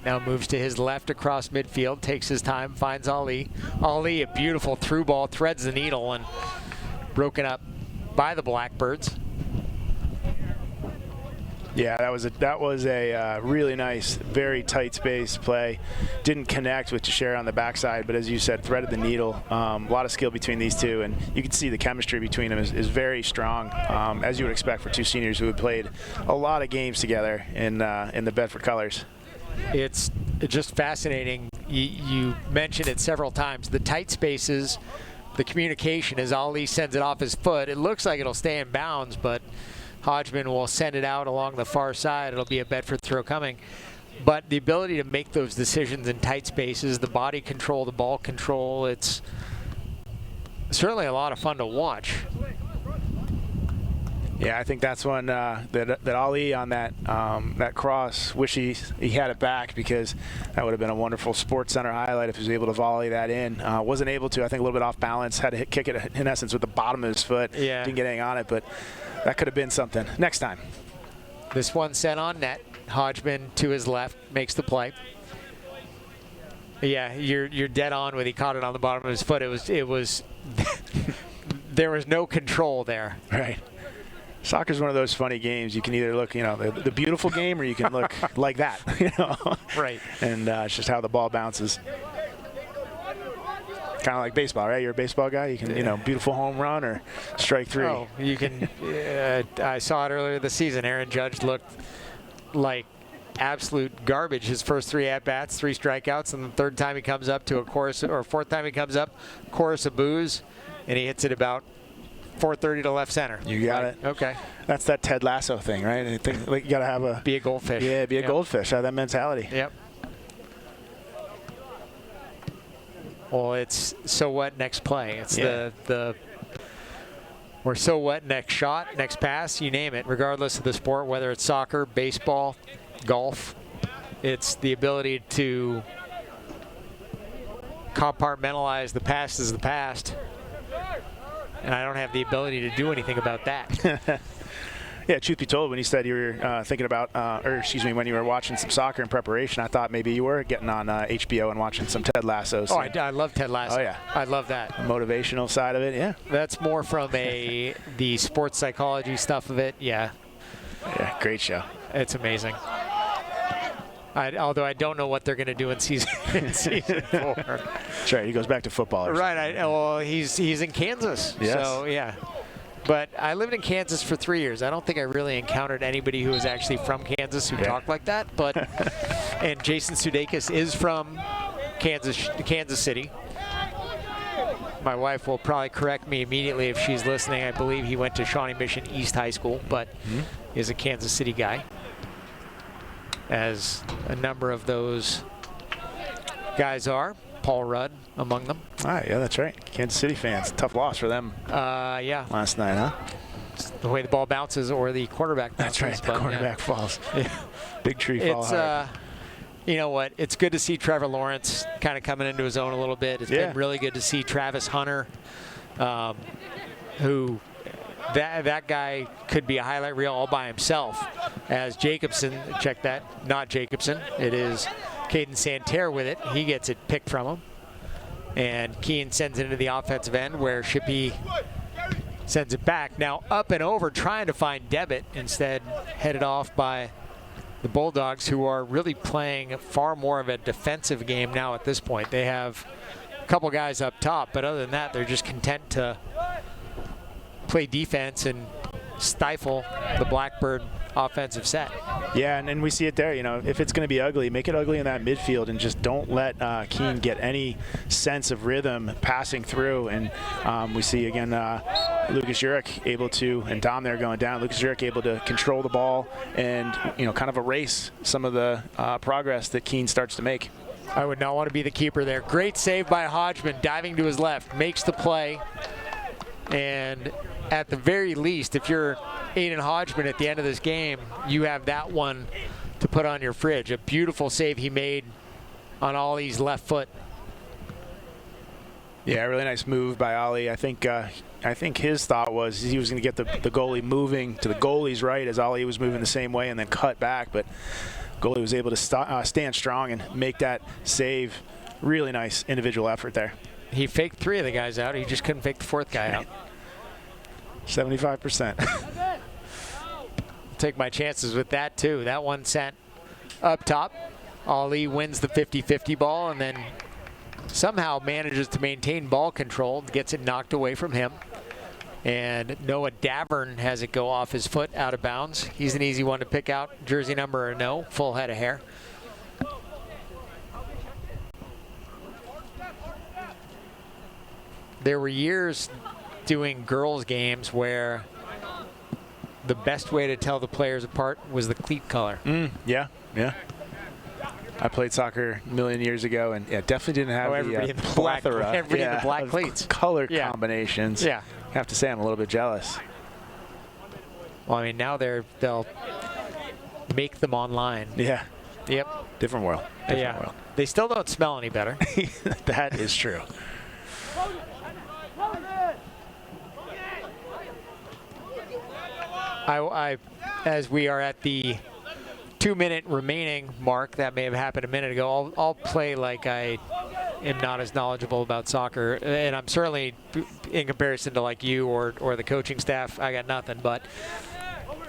[SPEAKER 2] Now moves to his left across midfield, takes his time, finds Ali. Ali, a beautiful through ball, threads the needle, and broken up by the Blackbirds.
[SPEAKER 6] Yeah, that was a really nice, very tight space play. Didn't connect with Teixeira on the backside, but as you said, threaded the needle. A lot of skill between these two, and you can see the chemistry between them is very strong, as you would expect for two seniors who had played a lot of games together in the Bedford colors.
[SPEAKER 2] It's just fascinating. You mentioned it several times. The tight spaces, the communication as Ali sends it off his foot. It looks like it'll stay in bounds, but Hodgman will send it out along the far side. It'll be a Bedford throw coming. But the ability to make those decisions in tight spaces, the body control, the ball control, it's certainly a lot of fun to watch.
[SPEAKER 6] Yeah, I think that's one that Ali on that cross, wish he had it back, because that would have been a wonderful Sports Center highlight if he was able to volley that in. Wasn't able to. I think a little bit off balance. Had to kick it in essence with the bottom of his foot.
[SPEAKER 2] Yeah.
[SPEAKER 6] Didn't get anything on it, but that could have been something. Next time.
[SPEAKER 2] This one sent on net. Hodgman to his left makes the play. Yeah, you're dead on when he caught it on the bottom of his foot. It was there was no control there.
[SPEAKER 6] Right. Soccer's one of those funny games. You can either look, the beautiful game, or you can look like that,
[SPEAKER 2] Right.
[SPEAKER 6] And it's just how the ball bounces. Kind of like baseball, right? You're a baseball guy. You can, beautiful home run or strike three.
[SPEAKER 2] Oh, you can. I saw it earlier this season. Aaron Judge looked like absolute garbage. His first 3 at-bats, 3 strikeouts, and the third time he comes up to a chorus, or fourth time he comes up, chorus of boos, and he hits it about 430 to left center.
[SPEAKER 6] You got it.
[SPEAKER 2] Okay.
[SPEAKER 6] That's that Ted Lasso thing, right? I think like, you got to have a...
[SPEAKER 2] Be a goldfish.
[SPEAKER 6] Yeah, be a goldfish. Have that mentality.
[SPEAKER 2] Yep. Well, it's so what next play. It's the or so what next shot, next pass, you name it, regardless of the sport, whether it's soccer, baseball, golf. It's the ability to compartmentalize the past as the past. And I don't have the ability to do anything about that.
[SPEAKER 6] Yeah, truth be told, when you said you were thinking about, when you were watching some soccer in preparation, I thought maybe you were getting on HBO and watching some Ted Lasso.
[SPEAKER 2] Oh, I love Ted Lasso.
[SPEAKER 6] Oh, yeah.
[SPEAKER 2] I love that.
[SPEAKER 6] The motivational side of it, yeah.
[SPEAKER 2] That's more from the sports psychology stuff of it, yeah.
[SPEAKER 6] Yeah, great show.
[SPEAKER 2] It's amazing. Although I don't know what they're going to do in season 4.
[SPEAKER 6] That's right, he goes back to football.
[SPEAKER 2] Right, well, he's in Kansas,
[SPEAKER 6] yes.
[SPEAKER 2] So yeah. But I lived in Kansas for 3 years. I don't think I really encountered anybody who was actually from Kansas who talked like that. But and Jason Sudeikis is from Kansas City. My wife will probably correct me immediately if she's listening. I believe he went to Shawnee Mission East High School, but is a Kansas City guy. As a number of those guys are. Paul Rudd among them.
[SPEAKER 6] Ah, yeah, that's right. Kansas City fans. Tough loss for them.
[SPEAKER 2] Yeah.
[SPEAKER 6] Last night, huh?
[SPEAKER 2] It's the way the ball bounces or the quarterback bounces.
[SPEAKER 6] That's right. The quarterback falls. Yeah. Big tree fall hard.
[SPEAKER 2] You know what? It's good to see Trevor Lawrence kind of coming into his own a little bit. It's been really good to see Travis Hunter, who that guy could be a highlight reel all by himself. As Jacobson, check that, not Jacobson. It is Caden Santerre with it. He gets it picked from him. And Keene sends it into the offensive end where Shippey sends it back. Now up and over trying to find Devitt, instead headed off by the Bulldogs, who are really playing far more of a defensive game now at this point. They have a couple guys up top, but other than that, they're just content to play defense and stifle the Blackbird offensive set.
[SPEAKER 6] Yeah, and we see it there. You know, if it's going to be ugly, make it ugly in that midfield, and just don't let Keene get any sense of rhythm passing through. And we see again Lucas Jurek able to, and Dom there going down. Lucas Jurek able to control the ball and kind of erase some of the progress that Keene starts to make.
[SPEAKER 2] I would not want to be the keeper there. Great save by Hodgman, diving to his left, makes the play. And at the very least, if you're Aiden Hodgman at the end of this game, you have that one to put on your fridge. A beautiful save he made on Ollie's left foot.
[SPEAKER 6] Yeah, really nice move by Ollie. I think his thought was he was going to get the goalie moving to the goalie's right as Ollie was moving the same way and then cut back. But goalie was able to stand strong and make that save. Really nice individual effort there.
[SPEAKER 2] He faked 3 of the guys out. He just couldn't fake the 4th guy out.
[SPEAKER 6] 75%.
[SPEAKER 2] Take my chances with that, too. That one sent up top. Ollie wins the 50-50 ball and then somehow manages to maintain ball control, gets it knocked away from him. And Noah Davern has it go off his foot out of bounds. He's an easy one to pick out. Jersey number or no, full head of hair. There were years doing girls games where the best way to tell the players apart was the cleat color.
[SPEAKER 6] Yeah. I played soccer a million years ago, and definitely didn't have
[SPEAKER 2] everybody
[SPEAKER 6] the
[SPEAKER 2] in the
[SPEAKER 6] plethora
[SPEAKER 2] black, everybody in the black cleats.
[SPEAKER 6] Color combinations.
[SPEAKER 2] Yeah.
[SPEAKER 6] I have to say I'm a little bit jealous.
[SPEAKER 2] Well, I mean, now they'll make them online.
[SPEAKER 6] Yeah.
[SPEAKER 2] Yep.
[SPEAKER 6] Different world. Different world.
[SPEAKER 2] They still don't smell any better.
[SPEAKER 6] That is true.
[SPEAKER 2] As we are at the 2-minute remaining mark, that may have happened a minute ago, I'll play like I am not as knowledgeable about soccer, and I'm certainly, in comparison to like you or the coaching staff, I got nothing, but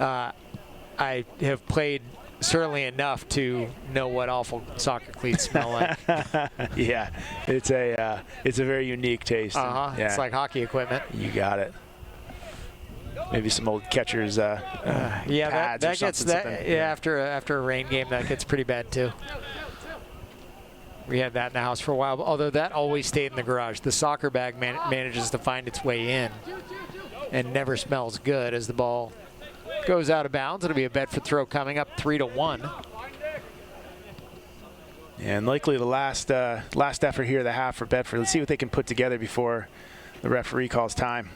[SPEAKER 2] I have played certainly enough to know what awful soccer cleats smell like.
[SPEAKER 6] Yeah, it's a very unique taste.
[SPEAKER 2] Yeah. It's like hockey equipment.
[SPEAKER 6] You got it. maybe some old catchers.
[SPEAKER 2] Yeah, that gets that. Yeah, after a rain game, that gets pretty bad too. We had that in the house for a while, although that always stayed in the garage. The soccer bag manages to find its way in and never smells good as the ball goes out of bounds. It'll be a Bedford throw coming up 3-1.
[SPEAKER 6] And likely the last effort here of the half for Bedford. Let's see what they can put together before the referee calls time.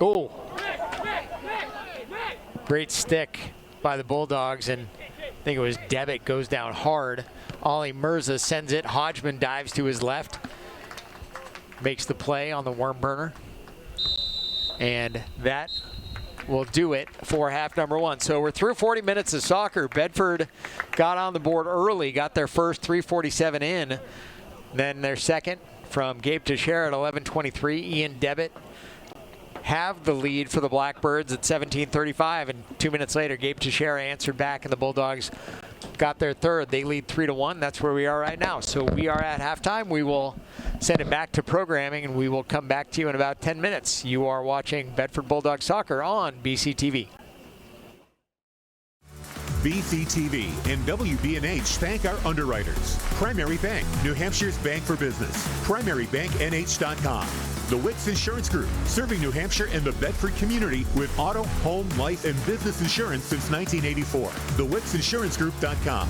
[SPEAKER 2] Oh, great stick by the Bulldogs, and I think it was Devitt goes down hard. Ollie Mirza sends it. Hodgman dives to his left, makes the play on the worm burner, and that will do it for half number one. So we're through 40 minutes of soccer. Bedford got on the board early, got their first 3:47 in, then their second from Gabe Teixeira at 11:23. Ian Devitt have the lead for the Blackbirds at 17:35, and 2 minutes later, Gabe Teixeira answered back, and the Bulldogs got their third. They lead 3-1. That's where we are right now. So we are at halftime. We will send it back to programming, and we will come back to you in about 10 minutes. You are watching Bedford Bulldog Soccer on BCTV.
[SPEAKER 1] BCTV and WBNH thank our underwriters. Primary Bank, New Hampshire's bank for business. PrimaryBankNH.com. The Wicks Insurance Group, serving New Hampshire and the Bedford community with auto, home, life, and business insurance since 1984. TheWicksInsuranceGroup.com.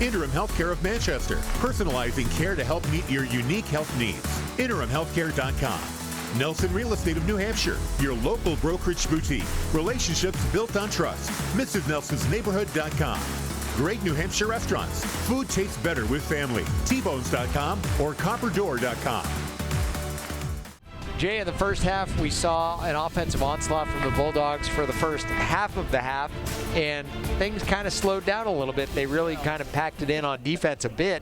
[SPEAKER 1] Interim Healthcare of Manchester, personalizing care to help meet your unique health needs. InterimHealthcare.com. Nelson Real Estate of New Hampshire, your local brokerage boutique. Relationships built on trust. MrsNelsonsNeighborhood.com. Great New Hampshire restaurants. Food tastes better with family. Tbones.com or Copperdoor.com.
[SPEAKER 2] Jay, in the first half, we saw an offensive onslaught from the Bulldogs for the first half of the half, and things kind of slowed down a little bit. They really kind of packed it in on defense a bit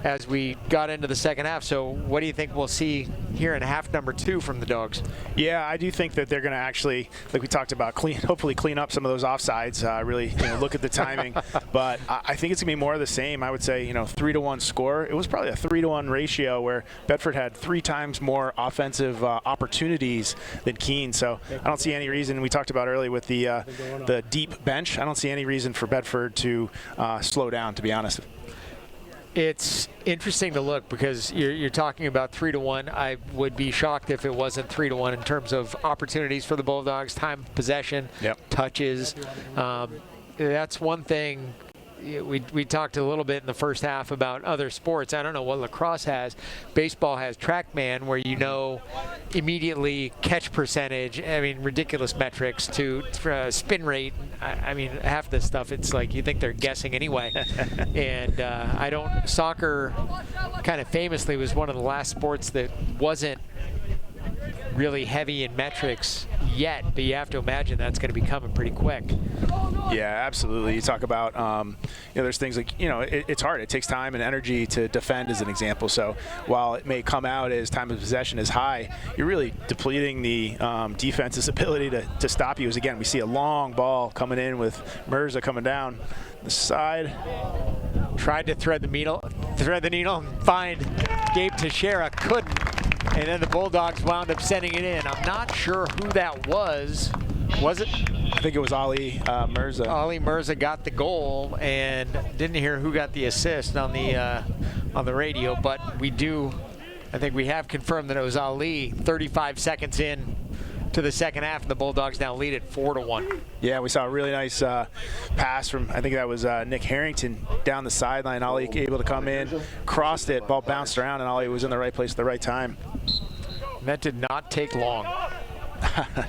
[SPEAKER 2] as we got into the second half. So what do you think we'll see here in half number two from the Dogs?
[SPEAKER 6] Yeah, I do think that they're going to actually, like we talked about, hopefully clean up some of those offsides, really look at the timing. But I think it's going to be more of the same. I would say, 3-1 score. It was probably a 3-1 ratio where Bedford had 3 times more offensive opportunities than Keene. So I don't see any reason, we talked about earlier with the deep bench, I don't see any reason for Bedford to slow down, to be honest.
[SPEAKER 2] It's interesting to look because you're talking about 3-1. I would be shocked if it wasn't 3-1 in terms of opportunities for the Bulldogs, time of possession, touches. That's one thing. We talked a little bit in the first half about other sports. I don't know what lacrosse has. Baseball has TrackMan, where immediately catch percentage. I mean, ridiculous metrics to spin rate. I mean, half this stuff, it's like you think they're guessing anyway. And soccer kind of famously was one of the last sports that wasn't really heavy in metrics yet, but you have to imagine that's going to be coming pretty quick.
[SPEAKER 6] Yeah, absolutely. You talk about, there's things like, it's hard. It takes time and energy to defend, as an example. So while it may come out as time of possession is high, you're really depleting the defense's ability to stop you. As again, we see a long ball coming in with Mirza coming down the side.
[SPEAKER 2] Tried to thread the needle and find Gabe Teixeira, couldn't. And then the Bulldogs wound up sending it in. I'm not sure who that was. Was it?
[SPEAKER 6] I think it was Ali Mirza.
[SPEAKER 2] Ali Mirza got the goal, and didn't hear who got the assist on the radio. But I think we have confirmed that it was Ali. 35 seconds in to the second half, and the Bulldogs now lead it 4-1.
[SPEAKER 6] Yeah, we saw a really nice pass from, I think that was Nick Harrington down the sideline. Ali able to come in, crossed it, ball bounced around, and Ali was in the right place at the right time.
[SPEAKER 2] That did not take long.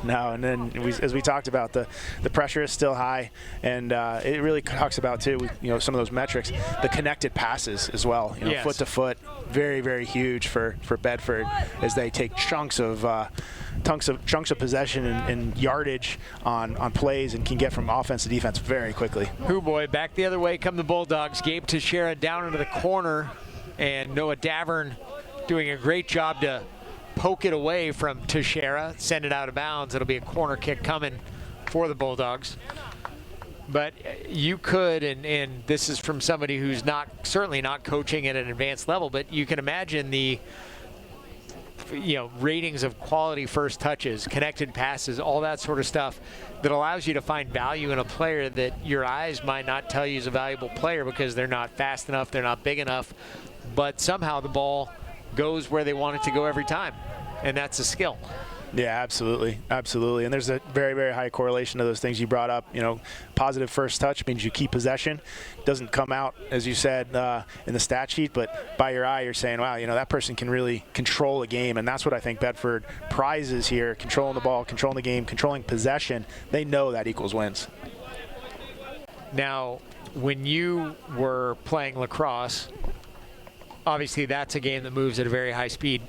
[SPEAKER 6] No, and then as we talked about, the pressure is still high, and it really talks about too, some of those metrics, the connected passes as well.
[SPEAKER 2] Yes.
[SPEAKER 6] Foot to foot, very, very huge for Bedford as they take chunks of possession and yardage on plays and can get from offense to defense very quickly.
[SPEAKER 2] Boy, back the other way come the Bulldogs. Gabe Teixeira down into the corner, and Noah Davern doing a great job to poke it away from Teixeira, send it out of bounds. It'll be a corner kick coming for the Bulldogs. But you could, and this is from somebody who's certainly not coaching at an advanced level, but you can imagine the ratings of quality first touches, connected passes, all that sort of stuff that allows you to find value in a player that your eyes might not tell you is a valuable player because they're not fast enough, they're not big enough, but somehow the ball goes where they want it to go every time, and that's a skill.
[SPEAKER 6] Yeah, absolutely. Absolutely. And there's a very, very high correlation to those things you brought up. Positive first touch means you keep possession. Doesn't come out, as you said, in the stat sheet, but by your eye, you're saying, wow, that person can really control a game. And that's what I think Bedford prizes here, controlling the ball, controlling the game, controlling possession. They know that equals wins.
[SPEAKER 2] Now, when you were playing lacrosse, obviously that's a game that moves at a very high speed.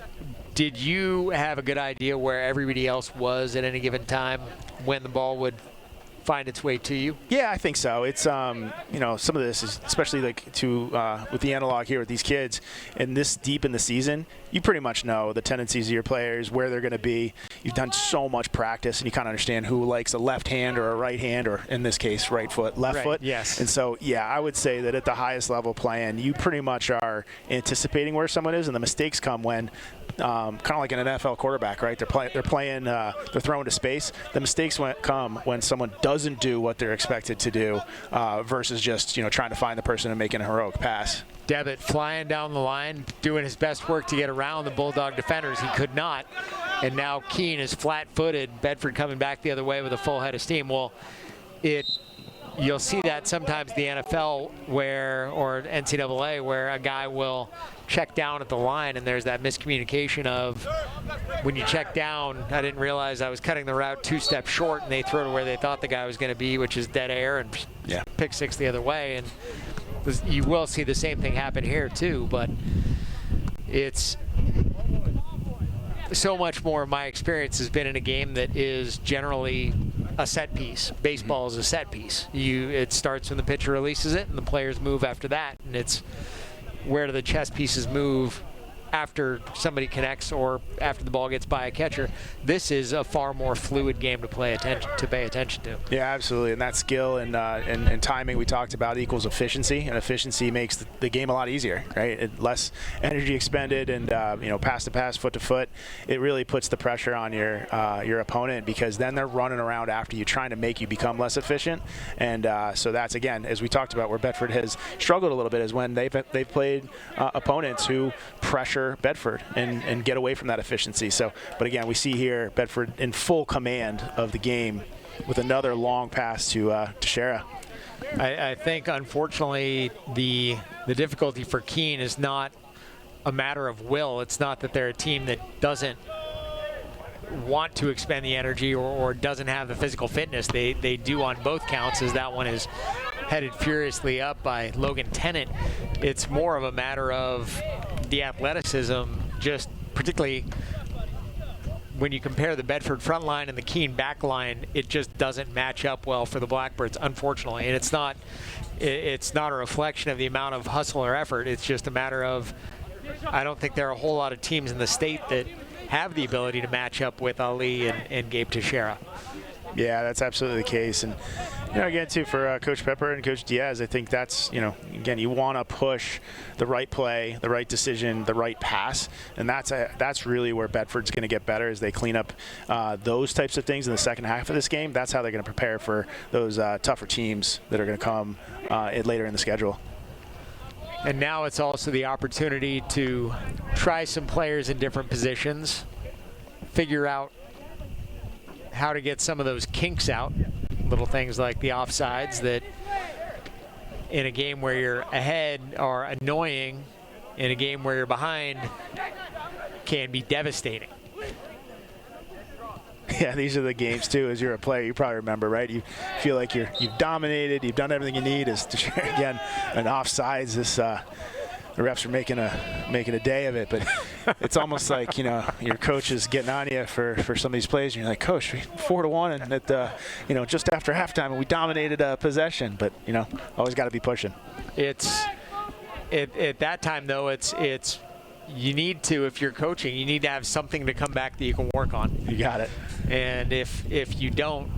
[SPEAKER 2] Did you have a good idea where everybody else was at any given time when the ball would find its way to you?
[SPEAKER 6] Yeah, I think so. It's some of this is especially with the analog here with these kids, and this deep in the season, you pretty much know the tendencies of your players, where they're going to be. You've done so much practice, and you kind of understand who likes a left hand or a right hand, or in this case, right foot, left foot.
[SPEAKER 2] Yes.
[SPEAKER 6] And so, yeah, I would say that at the highest level playing, you pretty much are anticipating where someone is, and the mistakes come when. Kind of like an NFL quarterback, right? They're throwing to space. The mistakes come when someone doesn't do what they're expected to do, versus just trying to find the person and making a heroic pass.
[SPEAKER 2] Devitt flying down the line, doing his best work to get around the Bulldog defenders. He could not, and now Keene is flat-footed. Bedford coming back the other way with a full head of steam. Well, you'll see that sometimes in the NFL or NCAA where a guy will check down at the line, and there's that miscommunication of when you check down, I didn't realize I was cutting the route 2 steps short, and they throw to where they thought the guy was going to be, which is dead air, and pick six the other way. And you will see the same thing happen here too, but it's so much more of my experience has been in a game that is generally a set piece. Baseball is a set piece. It starts when the pitcher releases it, and the players move after that. And it's where do the chess pieces move after somebody connects or after the ball gets by a catcher. This is a far more fluid game to pay attention to. Yeah,
[SPEAKER 6] absolutely. And that skill and timing we talked about equals efficiency, and efficiency makes the game a lot easier, right? Less energy expended, and pass to pass, foot to foot. It really puts the pressure on your opponent, because then they're running around after you, trying to make you become less efficient. And so that's, again, as we talked about, where Bedford has struggled a little bit is when they've played opponents who pressure Bedford and get away from that efficiency. But again, we see here Bedford in full command of the game with another long pass to Shara.
[SPEAKER 2] I think, unfortunately, the difficulty for Keene is not a matter of will. It's not that they're a team that doesn't want to expend the energy or doesn't have the physical fitness. They do on both counts, as that one is headed furiously up by Logan Tennant. It's more of a matter of the athleticism, just particularly when you compare the Bedford front line and the Keene back line, it just doesn't match up well for the Blackbirds, unfortunately. And it's not a reflection of the amount of hustle or effort. It's just a matter of, I don't think there are a whole lot of teams in the state that have the ability to match up with Ali and Gabe Teixeira.
[SPEAKER 6] Yeah, that's absolutely the case. And again, too, for Coach Pepper and Coach Diaz, I think that's, again, you want to push the right play, the right decision, the right pass, and that's really where Bedford's going to get better as they clean up those types of things in the second half of this game. That's how they're going to prepare for those tougher teams that are going to come later in the schedule.
[SPEAKER 2] And now it's also the opportunity to try some players in different positions, figure out how to get some of those kinks out, little things like the offsides that in a game where you're ahead are annoying, in a game where you're behind can be devastating.
[SPEAKER 6] Yeah, these are the games, too, as you're a player, you probably remember, right? You feel like you've dominated, you've done everything you need. Again, an offsides, the refs are making a day of it, but it's almost like, your coach is getting on you for some of these plays, and you're like, Coach, 4-1, and at just after halftime, we dominated possession, but always got to be pushing.
[SPEAKER 2] It's at that time, though, it's you need to, if you're coaching, you need to have something to come back that you can work on.
[SPEAKER 6] You got it.
[SPEAKER 2] And if you don't,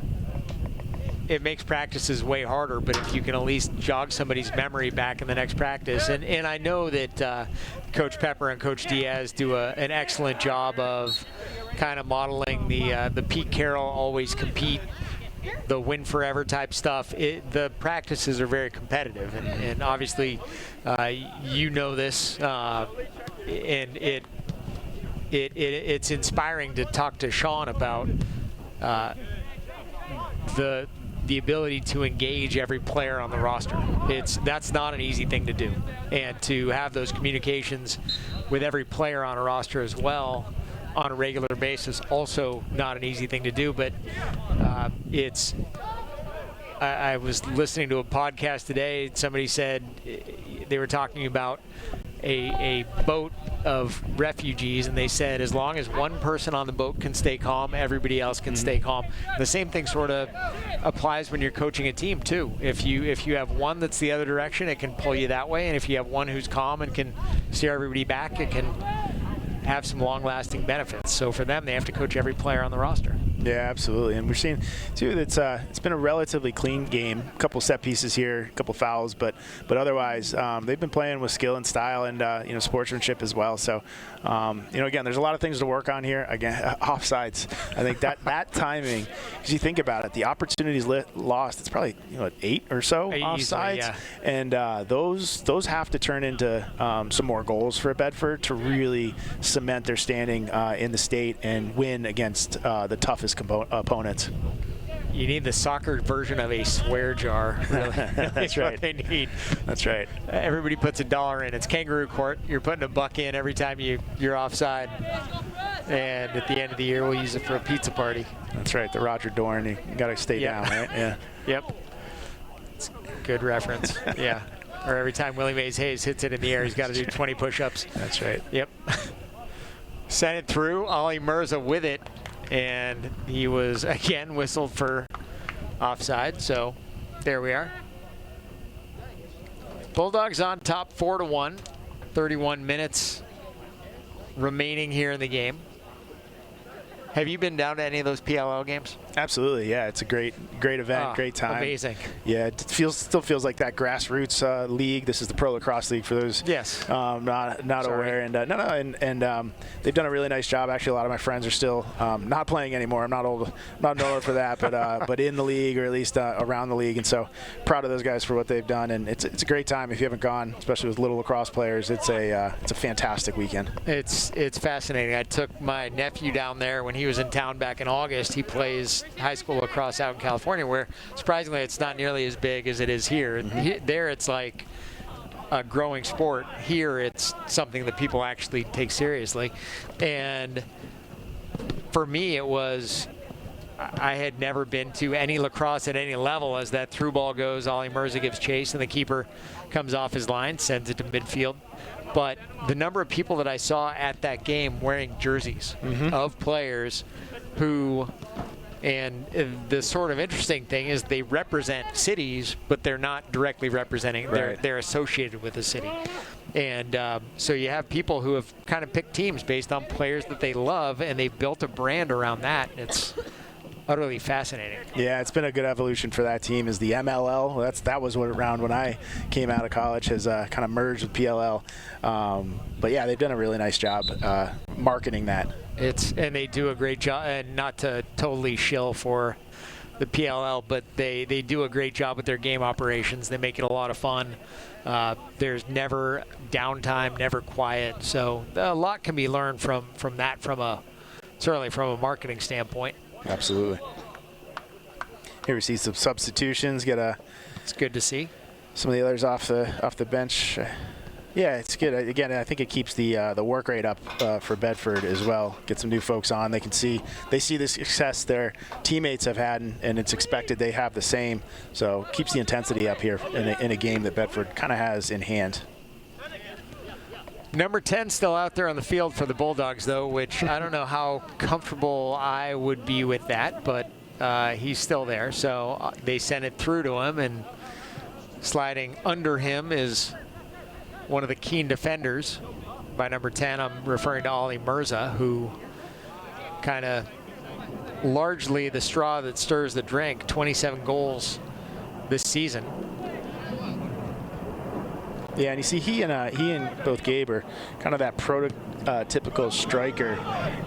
[SPEAKER 2] it makes practices way harder, but if you can at least jog somebody's memory back in the next practice, and I know that Coach Pepper and Coach Diaz do an excellent job of kind of modeling the Pete Carroll always compete, the win forever type stuff. The practices are very competitive, and obviously you know this, and it's inspiring to talk to Sean about the ability to engage every player on the roster. That's not an easy thing to do, and to have those communications with every player on a roster as well on a regular basis, also not an easy thing to do. But I was listening to a podcast today. Somebody said they were talking about a boat of refugees, and they said as long as one person on the boat can stay calm, everybody else can stay calm. The same thing sort of applies when you're coaching a team too. If you have one that's the other direction, it can pull you that way, and if you have one who's calm and can steer everybody back, it can have some long-lasting benefits. So for them, they have to coach every player on the roster.
[SPEAKER 6] Yeah, absolutely. And we're seeing too that it's been a relatively clean game. A couple set pieces here, a couple fouls, but otherwise they've been playing with skill and style and sportsmanship as well. So again, there's a lot of things to work on here. Again, offsides. I think that timing, because you think about it, the opportunities lost. It's probably 8 or so offsides,
[SPEAKER 2] yeah.
[SPEAKER 6] And those have to turn into some more goals for Bedford to really cement their standing in the state and win against the toughest opponents.
[SPEAKER 2] You need the soccer version of a swear jar. Really.
[SPEAKER 6] That's right.
[SPEAKER 2] What they need.
[SPEAKER 6] That's right.
[SPEAKER 2] Everybody puts $1 in. It's kangaroo court. You're putting a buck in every time you're offside. And at the end of the year, we'll use it for a pizza party.
[SPEAKER 6] That's right. The Roger Dorn. You got to stay down, right? Yeah.
[SPEAKER 2] Yep. It's a good reference. Yeah. Or every time Willie Mays Hayes hits it in the air, he's got to do 20 push-ups.
[SPEAKER 6] That's right.
[SPEAKER 2] Yep. Sent it through. Ollie Mirza with it. And he was, again, whistled for offside. So there we are. Bulldogs on top 4-1. 31 minutes remaining here in the game. Have you been down to any of those PLL games?
[SPEAKER 6] Absolutely, yeah. It's a great event, great time.
[SPEAKER 2] Amazing.
[SPEAKER 6] Yeah, it still feels like that grassroots league. This is the Pro Lacrosse League for those not aware. And they've done a really nice job. Actually, a lot of my friends are still not playing anymore. I'm not old enough for that, but in the league, or at least around the league. And so proud of those guys for what they've done. And it's a great time if you haven't gone, especially with little lacrosse players. It's a fantastic weekend.
[SPEAKER 2] It's fascinating. I took my nephew down there when he was in town back in August. He plays high school lacrosse out in California, where surprisingly it's not nearly as big as it is here. There it's like a growing sport. Here it's something that people actually take seriously. And for me, it was, I had never been to any lacrosse at any level. As that through ball goes, Ollie Mirza gives chase, and the keeper comes off his line, sends it to midfield. But the number of people that I saw at that game wearing jerseys of players who, and the sort of interesting thing is they represent cities, but they're not directly representing, they're associated with the city. And so you have people who have kind of picked teams based on players that they love, and they built a brand around that. It's utterly fascinating.
[SPEAKER 6] Yeah, it's been a good evolution for that team. Is the MLL? That was what around when I came out of college, has kind of merged with PLL. But yeah, they've done a really nice job marketing that.
[SPEAKER 2] And they do a great job, and not to totally shill for the PLL, but they do a great job with their game operations. They make it a lot of fun. There's never downtime, never quiet. So a lot can be learned from that, certainly from a marketing standpoint.
[SPEAKER 6] Absolutely. Here we see some substitutions.
[SPEAKER 2] It's good to see
[SPEAKER 6] some of the others off the bench. Yeah, it's good. Again, I think it keeps the work rate up for Bedford as well. Get some new folks on. They see the success their teammates have had, and it's expected they have the same. So keeps the intensity up here in a game that Bedford kind of has in hand.
[SPEAKER 2] Number 10 still out there on the field for the Bulldogs, though, which I don't know how comfortable I would be with that, but he's still there. So they sent it through to him, and sliding under him is one of the Keene defenders. By number 10, I'm referring to Ollie Mirza, who kind of largely the straw that stirs the drink. 27 goals this season.
[SPEAKER 6] Yeah, and you see he and both Gabe are kind of that prototypical striker.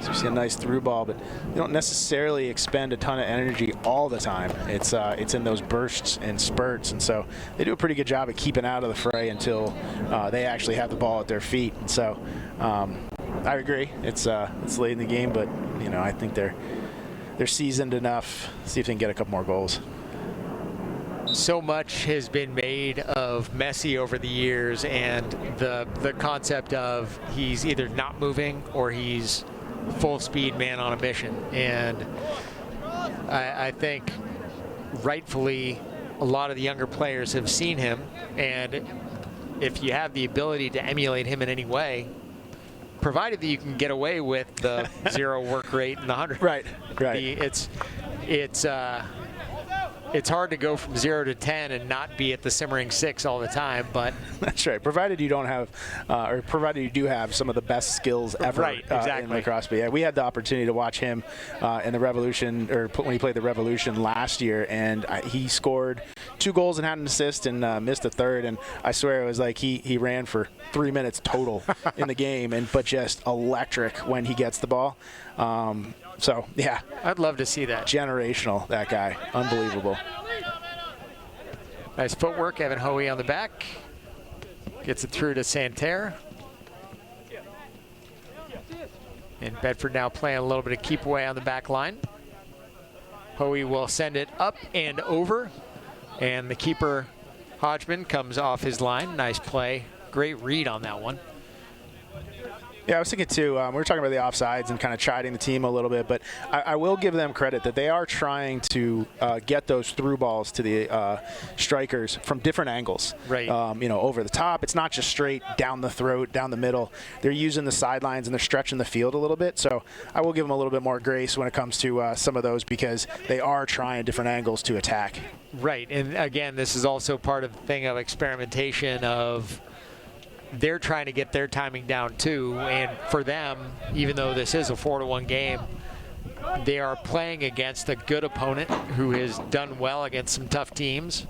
[SPEAKER 6] So you see a nice through ball, but they don't necessarily expend a ton of energy all the time. It's in those bursts and spurts, and so they do a pretty good job of keeping out of the fray until they actually have the ball at their feet. And so I agree, it's late in the game, but I think they're seasoned enough. See if they can get a couple more goals.
[SPEAKER 2] So much has been made of Messi over the years, and the concept of he's either not moving or he's full speed man on a mission. And I think rightfully a lot of the younger players have seen him, and if you have the ability to emulate him in any way, provided that you can get away with the 0 work rate and the 100.
[SPEAKER 6] Right.
[SPEAKER 2] It's hard to go from 0 to 10 and not be at the simmering 6 all the time, but
[SPEAKER 6] that's right. Provided you don't have, or provided you do have some of the best skills ever.
[SPEAKER 2] Right, exactly.
[SPEAKER 6] In lacrosse. But yeah, we had the opportunity to watch him in the Revolution, or when he played the Revolution last year, and he scored 2 goals and had an assist and missed a third. And I swear it was like he ran for 3 minutes total in the game, but just electric when he gets the ball. So, yeah.
[SPEAKER 2] I'd love to see that.
[SPEAKER 6] Generational, that guy. Unbelievable.
[SPEAKER 2] Nice footwork. Evan Hoey on the back. Gets it through to Santerre. And Bedford now playing a little bit of keep away on the back line. Hoey will send it up and over. And the keeper, Hodgman, comes off his line. Nice play. Great read on that one.
[SPEAKER 6] Yeah, I was thinking too, we were talking about the offsides and kind of chiding the team a little bit, but I will give them credit that they are trying to get those through balls to the strikers from different angles.
[SPEAKER 2] Right.
[SPEAKER 6] Over the top. It's not just straight down the throat, down the middle. They're using the sidelines and they're stretching the field a little bit. So I will give them a little bit more grace when it comes to some of those, because they are trying different angles to attack.
[SPEAKER 2] Right. And again, this is also part of the thing of experimentation of they're trying to get their timing down too, and for them, even though this is a 4-1 game, they are playing against a good opponent who has done well against some tough teams,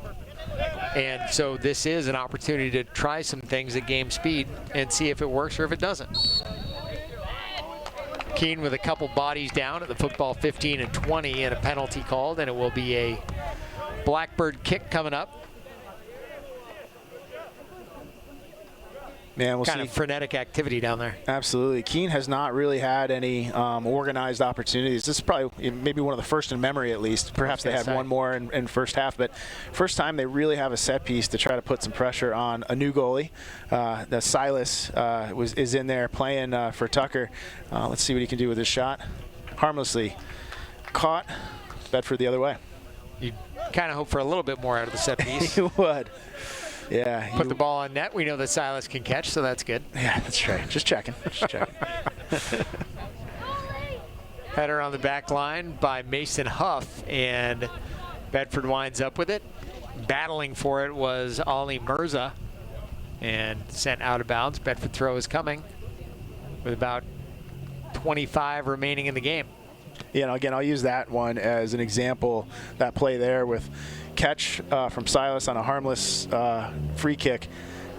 [SPEAKER 2] and so this is an opportunity to try some things at game speed and see if it works or if it doesn't. Keene with a couple bodies down at the football 15 and 20 and a penalty called, and it will be a Blackbird kick coming up.
[SPEAKER 6] Man, we'll
[SPEAKER 2] kind
[SPEAKER 6] see.
[SPEAKER 2] of frenetic activity down there.
[SPEAKER 6] Absolutely. Keene has not really had any organized opportunities. This is probably maybe one of the first in memory, at least. Perhaps they had one more in first half, but first time they really have a set piece to try to put some pressure on a new goalie. The Silas is in there playing for Tucker. Let's see what he can do with his shot. Harmlessly caught. Bedford the other way.
[SPEAKER 2] You kind of hope for a little bit more out of the set piece.
[SPEAKER 6] You would. Yeah.
[SPEAKER 2] Put the ball on net. We know that Silas can catch, so that's good.
[SPEAKER 6] Yeah, that's right. Just checking.
[SPEAKER 2] Header on the back line by Mason Huff, and Bedford winds up with it. Battling for it was Ali Mirza, and sent out of bounds. Bedford throw is coming with about 25 remaining in the game.
[SPEAKER 6] Again, I'll use that one as an example. That play there with catch from Silas on a harmless free kick,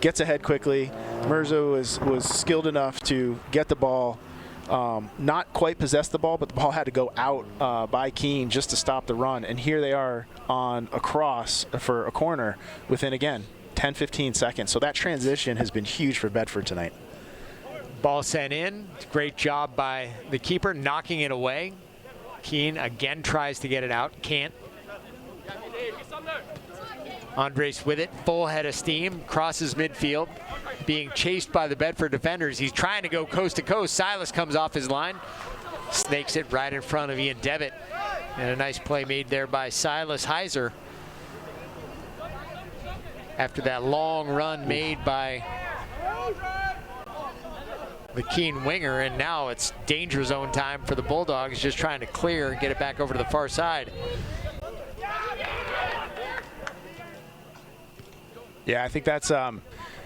[SPEAKER 6] gets ahead quickly. Mirza was skilled enough to get the ball, not quite possess the ball, but the ball had to go out by Keene just to stop the run. And here they are on a cross for a corner within, again, 10-15 seconds. So that transition has been huge for Bedford tonight.
[SPEAKER 2] Ball sent in. Great job by the keeper knocking it away. Keene again tries to get it out. Can't. Andres with it, full head of steam, crosses midfield, being chased by the Bedford defenders. He's trying to go coast to coast. Silas comes off his line, snakes it right in front of Ian Devitt. And a nice play made there by Silas Heiser. After that long run made by the Keene winger, and now it's danger zone time for the Bulldogs, just trying to clear and get it back over to the far side.
[SPEAKER 6] Yeah, I think that's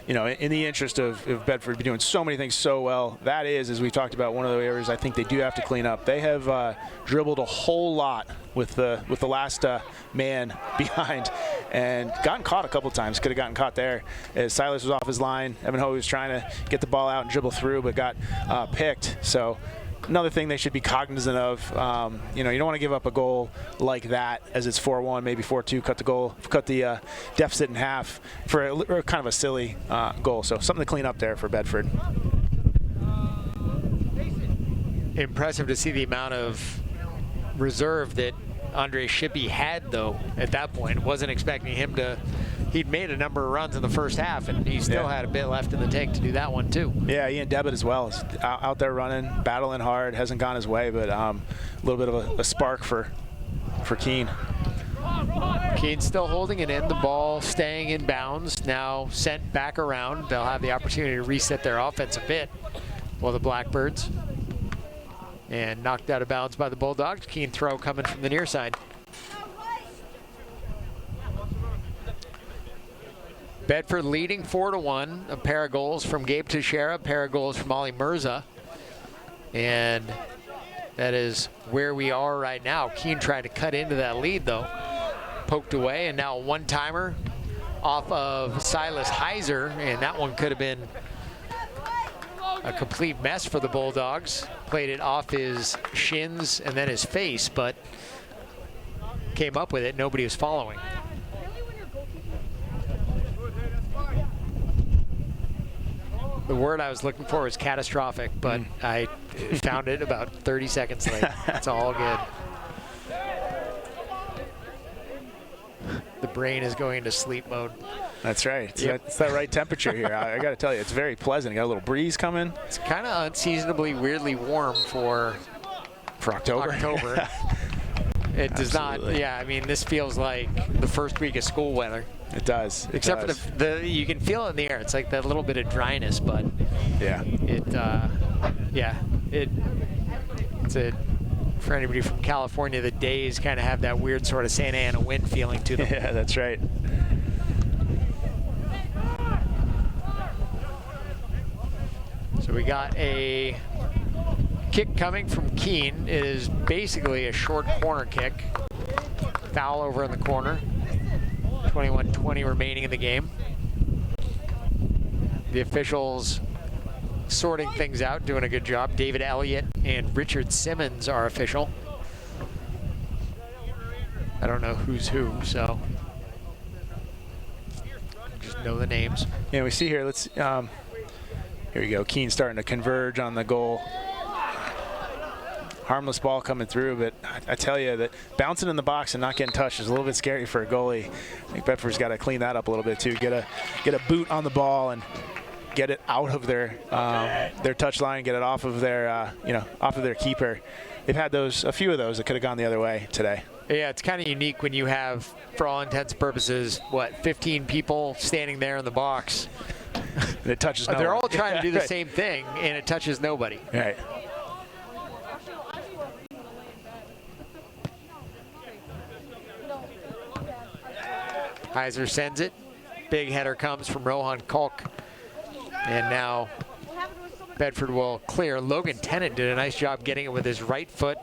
[SPEAKER 6] you know, in the interest of Bedford doing so many things so well, that is, as we've talked about, one of the areas I think they do have to clean up. They have dribbled a whole lot with the last man behind and gotten caught a couple times. Could have gotten caught there as Silas was off his line. Evan Hoey was trying to get the ball out and dribble through, but got picked. So another thing they should be cognizant of. You know, you don't want to give up a goal like that as it's 4-1, maybe 4-2. Cut the deficit in half for kind of a silly goal. So something to clean up there for Bedford.
[SPEAKER 2] Impressive to see the amount of reserve that Andre Shippey had, though, at that point. Wasn't expecting him to. He'd made a number of runs in the first half, and he still had a bit left in the tank to do that one, too. Yeah,
[SPEAKER 6] Ian Devitt as well. Is out there running, battling hard. Hasn't gone his way, but a little bit of a spark for Keene.
[SPEAKER 2] Keene still holding it in. The ball staying in bounds. Now sent back around. They'll have the opportunity to reset their offense a bit. Well, the Blackbirds. And knocked out of bounds by the Bulldogs. Keene throw coming from the near side. Bedford leading 4-1. A pair of goals from Gabe Teixeira, a pair of goals from Ollie Mirza. And that is where we are right now. Keene tried to cut into that lead, though. Poked away, and now a one-timer off of Silas Heiser, and that one could have been a complete mess for the Bulldogs. Played it off his shins and then his face, but came up with it. Nobody was following. The word I was looking for was catastrophic, but I found it about 30 seconds late. It's all good. The brain is going into sleep mode.
[SPEAKER 6] That's right. It's that right temperature here. I got to tell you, it's very pleasant. Got a little breeze coming.
[SPEAKER 2] It's kind of unseasonably weirdly warm for
[SPEAKER 6] October.
[SPEAKER 2] It does not. Yeah, I mean, this feels like the first week of school weather.
[SPEAKER 6] It does.
[SPEAKER 2] Except for the you can feel it in the air. It's like that little bit of dryness, but for anybody from California, the days kind of have that weird sort of Santa Ana wind feeling to them.
[SPEAKER 6] Yeah, that's right.
[SPEAKER 2] So we got a kick coming from Keene. It is basically a short corner kick. Foul over in the corner. 21-20 remaining in the game. The officials sorting things out, doing a good job. David Elliott and Richard Simmons are official. I don't know who's who, so just know the names.
[SPEAKER 6] Yeah, we see here. Let's here we go. Keene starting to converge on the goal. Harmless ball coming through, but I tell you that bouncing in the box and not getting touched is a little bit scary for a goalie. I think Bedford's got to clean that up a little bit too. Get a boot on the ball and get it out of their touch line, get it off of their off of their keeper. They've had a few of those that could have gone the other way today.
[SPEAKER 2] Yeah, it's kind of unique when you have, for all intents and purposes, 15 people standing there in the box.
[SPEAKER 6] And it touches no one.
[SPEAKER 2] They're all trying to do the same thing, and it touches nobody.
[SPEAKER 6] Right.
[SPEAKER 2] Heiser sends it. Big header comes from Rohan Kalk. And now Bedford will clear. Logan Tennant did a nice job getting it with his right foot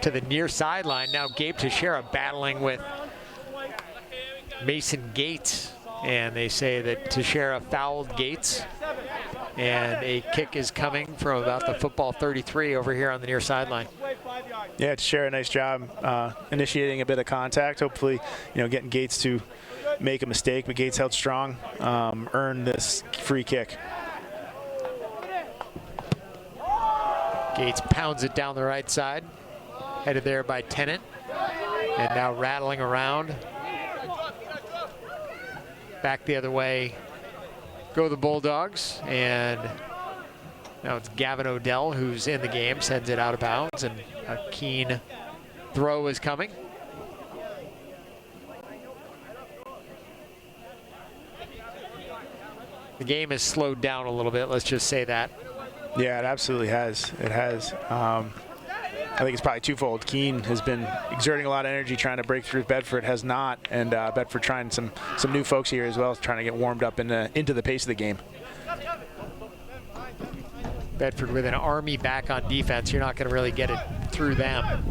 [SPEAKER 2] to the near sideline. Now Gabe Teixeira battling with Mason Gates. And they say that Teixeira fouled Gates. And a kick is coming from about the football 33 over here on the near sideline.
[SPEAKER 6] Yeah, Teixeira, nice job initiating a bit of contact. Hopefully, getting Gates to make a mistake, but Gates held strong, earned this free kick.
[SPEAKER 2] Gates pounds it down the right side, headed there by Tennant, and now rattling around. Back the other way go the Bulldogs, and now it's Gavin Odell who's in the game, sends it out of bounds, and a Keene throw is coming. The game has slowed down a little bit, let's just say that.
[SPEAKER 6] Yeah, it absolutely has. It has. I think it's probably twofold. Keene has been exerting a lot of energy trying to break through. Bedford has not, and Bedford trying some new folks here as well, trying to get warmed up into the pace of the game.
[SPEAKER 2] Bedford with an army back on defense, you're not going to really get it through them.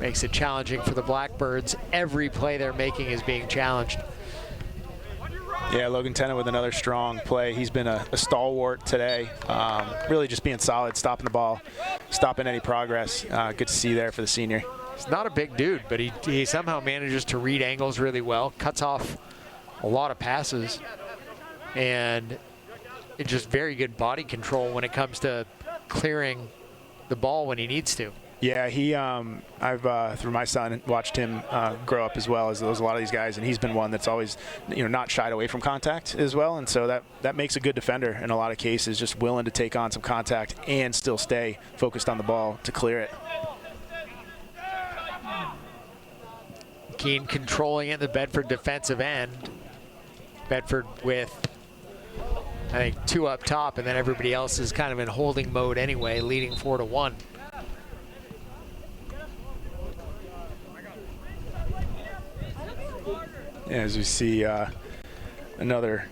[SPEAKER 2] Makes it challenging for the Blackbirds. Every play they're making is being challenged.
[SPEAKER 6] Yeah, Logan Tennant with another strong play. He's been a stalwart today, really just being solid, stopping the ball, stopping any progress. Good to see there for the senior.
[SPEAKER 2] He's not a big dude, but he somehow manages to read angles really well, cuts off a lot of passes, and it's just very good body control when it comes to clearing the ball when he needs to.
[SPEAKER 6] Yeah, I've through my son watched him grow up as well as a lot of these guys, and he's been one that's always, not shied away from contact as well, and so that makes a good defender in a lot of cases, just willing to take on some contact and still stay focused on the ball to clear it.
[SPEAKER 2] Keene controlling it, the Bedford defensive end. Bedford with, I think, 2 up top, and then everybody else is kind of in holding mode anyway, leading 4-1.
[SPEAKER 6] As we see another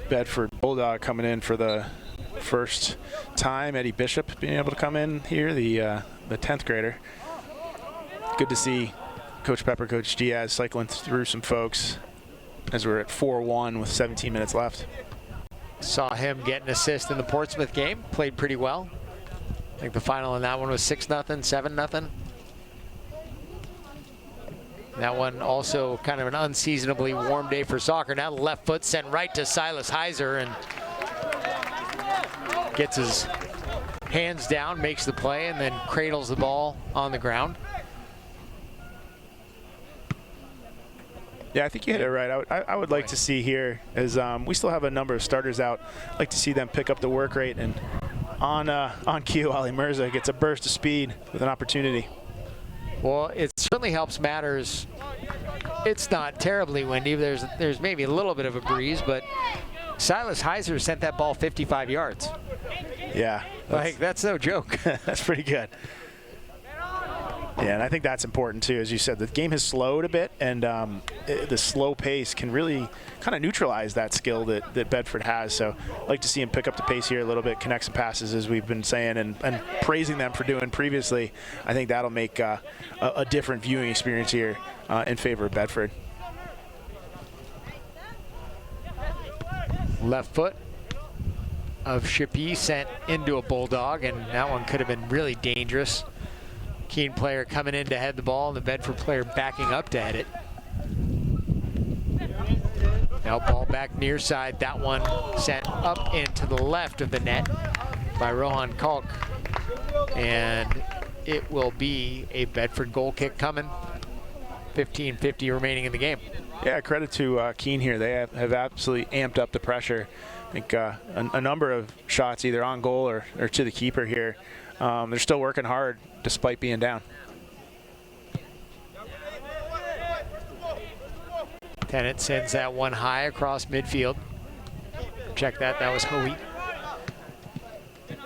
[SPEAKER 6] Bedford Bulldog coming in for the first time, Eddie Bishop being able to come in here, the 10th grader. Good to see Coach Pepper, Coach Diaz cycling through some folks as we're at 4-1 with 17 minutes left.
[SPEAKER 2] Saw him get an assist in the Portsmouth game, played pretty well. I think the final in that one was 6-0, 7-0. That one also kind of an unseasonably warm day for soccer. Now the left foot sent right to Silas Heiser and gets his hands down, makes the play, and then cradles the ball on the ground.
[SPEAKER 6] Yeah, I think you hit it right. I would like to see here, as we still have a number of starters out, I'd like to see them pick up the work rate, and on cue, Ali Mirza gets a burst of speed with an opportunity.
[SPEAKER 2] Well, it certainly helps matters. It's not terribly windy. There's maybe a little bit of a breeze, but Silas Heiser sent that ball 55 yards.
[SPEAKER 6] Yeah.
[SPEAKER 2] That's no joke.
[SPEAKER 6] That's pretty good. Yeah, and I think that's important too. As you said, the game has slowed a bit, and the slow pace can really kind of neutralize that skill that Bedford has. So I'd like to see him pick up the pace here a little bit, connect some passes, as we've been saying and praising them for doing previously. I think that'll make a different viewing experience here in favor of Bedford.
[SPEAKER 2] Left foot of Shippey sent into a Bulldog, and that one could have been really dangerous. Keene player coming in to head the ball, and the Bedford player backing up to head it. Now ball back near side. That one sent up into the left of the net by Rohan Kalk. And it will be a Bedford goal kick coming. 15:50 remaining in the game.
[SPEAKER 6] Yeah, credit to Keene here. They have absolutely amped up the pressure. I think a number of shots either on goal or to the keeper here. They're still working hard despite being down.
[SPEAKER 2] Tennant sends that one high across midfield. Check that, that was Hoey.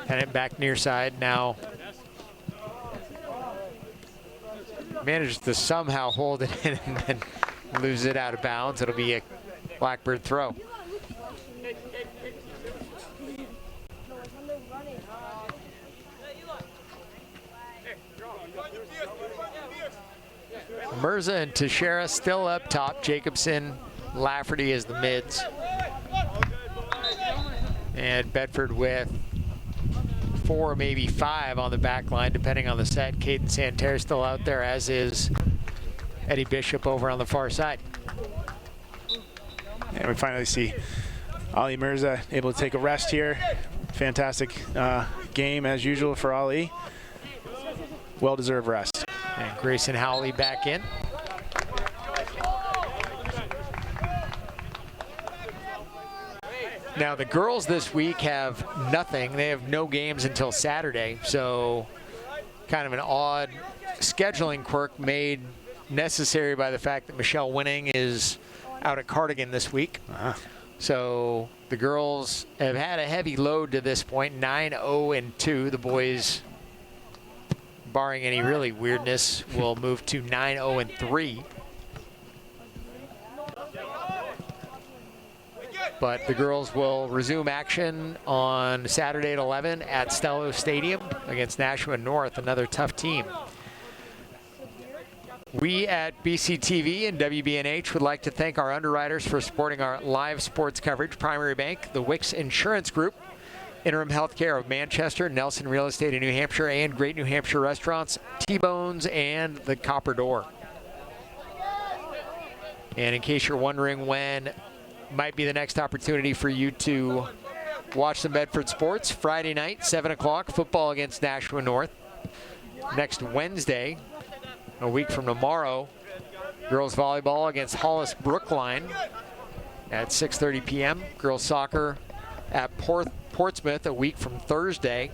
[SPEAKER 2] Tennant back near side now. Manages to somehow hold it in and then lose it out of bounds. It'll be a Blackbird throw. Mirza and Teixeira still up top. Jacobson, Lafferty as the mids. And Bedford with 4, maybe 5 on the back line, depending on the set. Caden Santerre still out there, as is Eddie Bishop over on the far side.
[SPEAKER 6] And we finally see Ali Mirza able to take a rest here. Fantastic game as usual for Ali. Well-deserved rest.
[SPEAKER 2] And Grayson Howley back in. Now the girls this week have nothing. They have no games until Saturday, so kind of an odd scheduling quirk made necessary by the fact that Michelle Winning is out at Cardigan this week. So the girls have had a heavy load to this point, 9-0-2. The boys barring any really weirdness, will move to 9-0-3. But the girls will resume action on Saturday at 11 at Stello Stadium against Nashua North, another tough team. We at BCTV and WBNH would like to thank our underwriters for supporting our live sports coverage. Primary Bank, the Wicks Insurance Group, Interim Healthcare of Manchester, Nelson Real Estate in New Hampshire, and Great New Hampshire Restaurants, T-Bones, and the Copper Door. And in case you're wondering when might be the next opportunity for you to watch some Bedford sports, Friday night, 7 o'clock, football against Nashua North. Next Wednesday, a week from tomorrow, girls volleyball against Hollis Brookline at 6:30 p.m. Girls soccer at Portsmouth a week from Thursday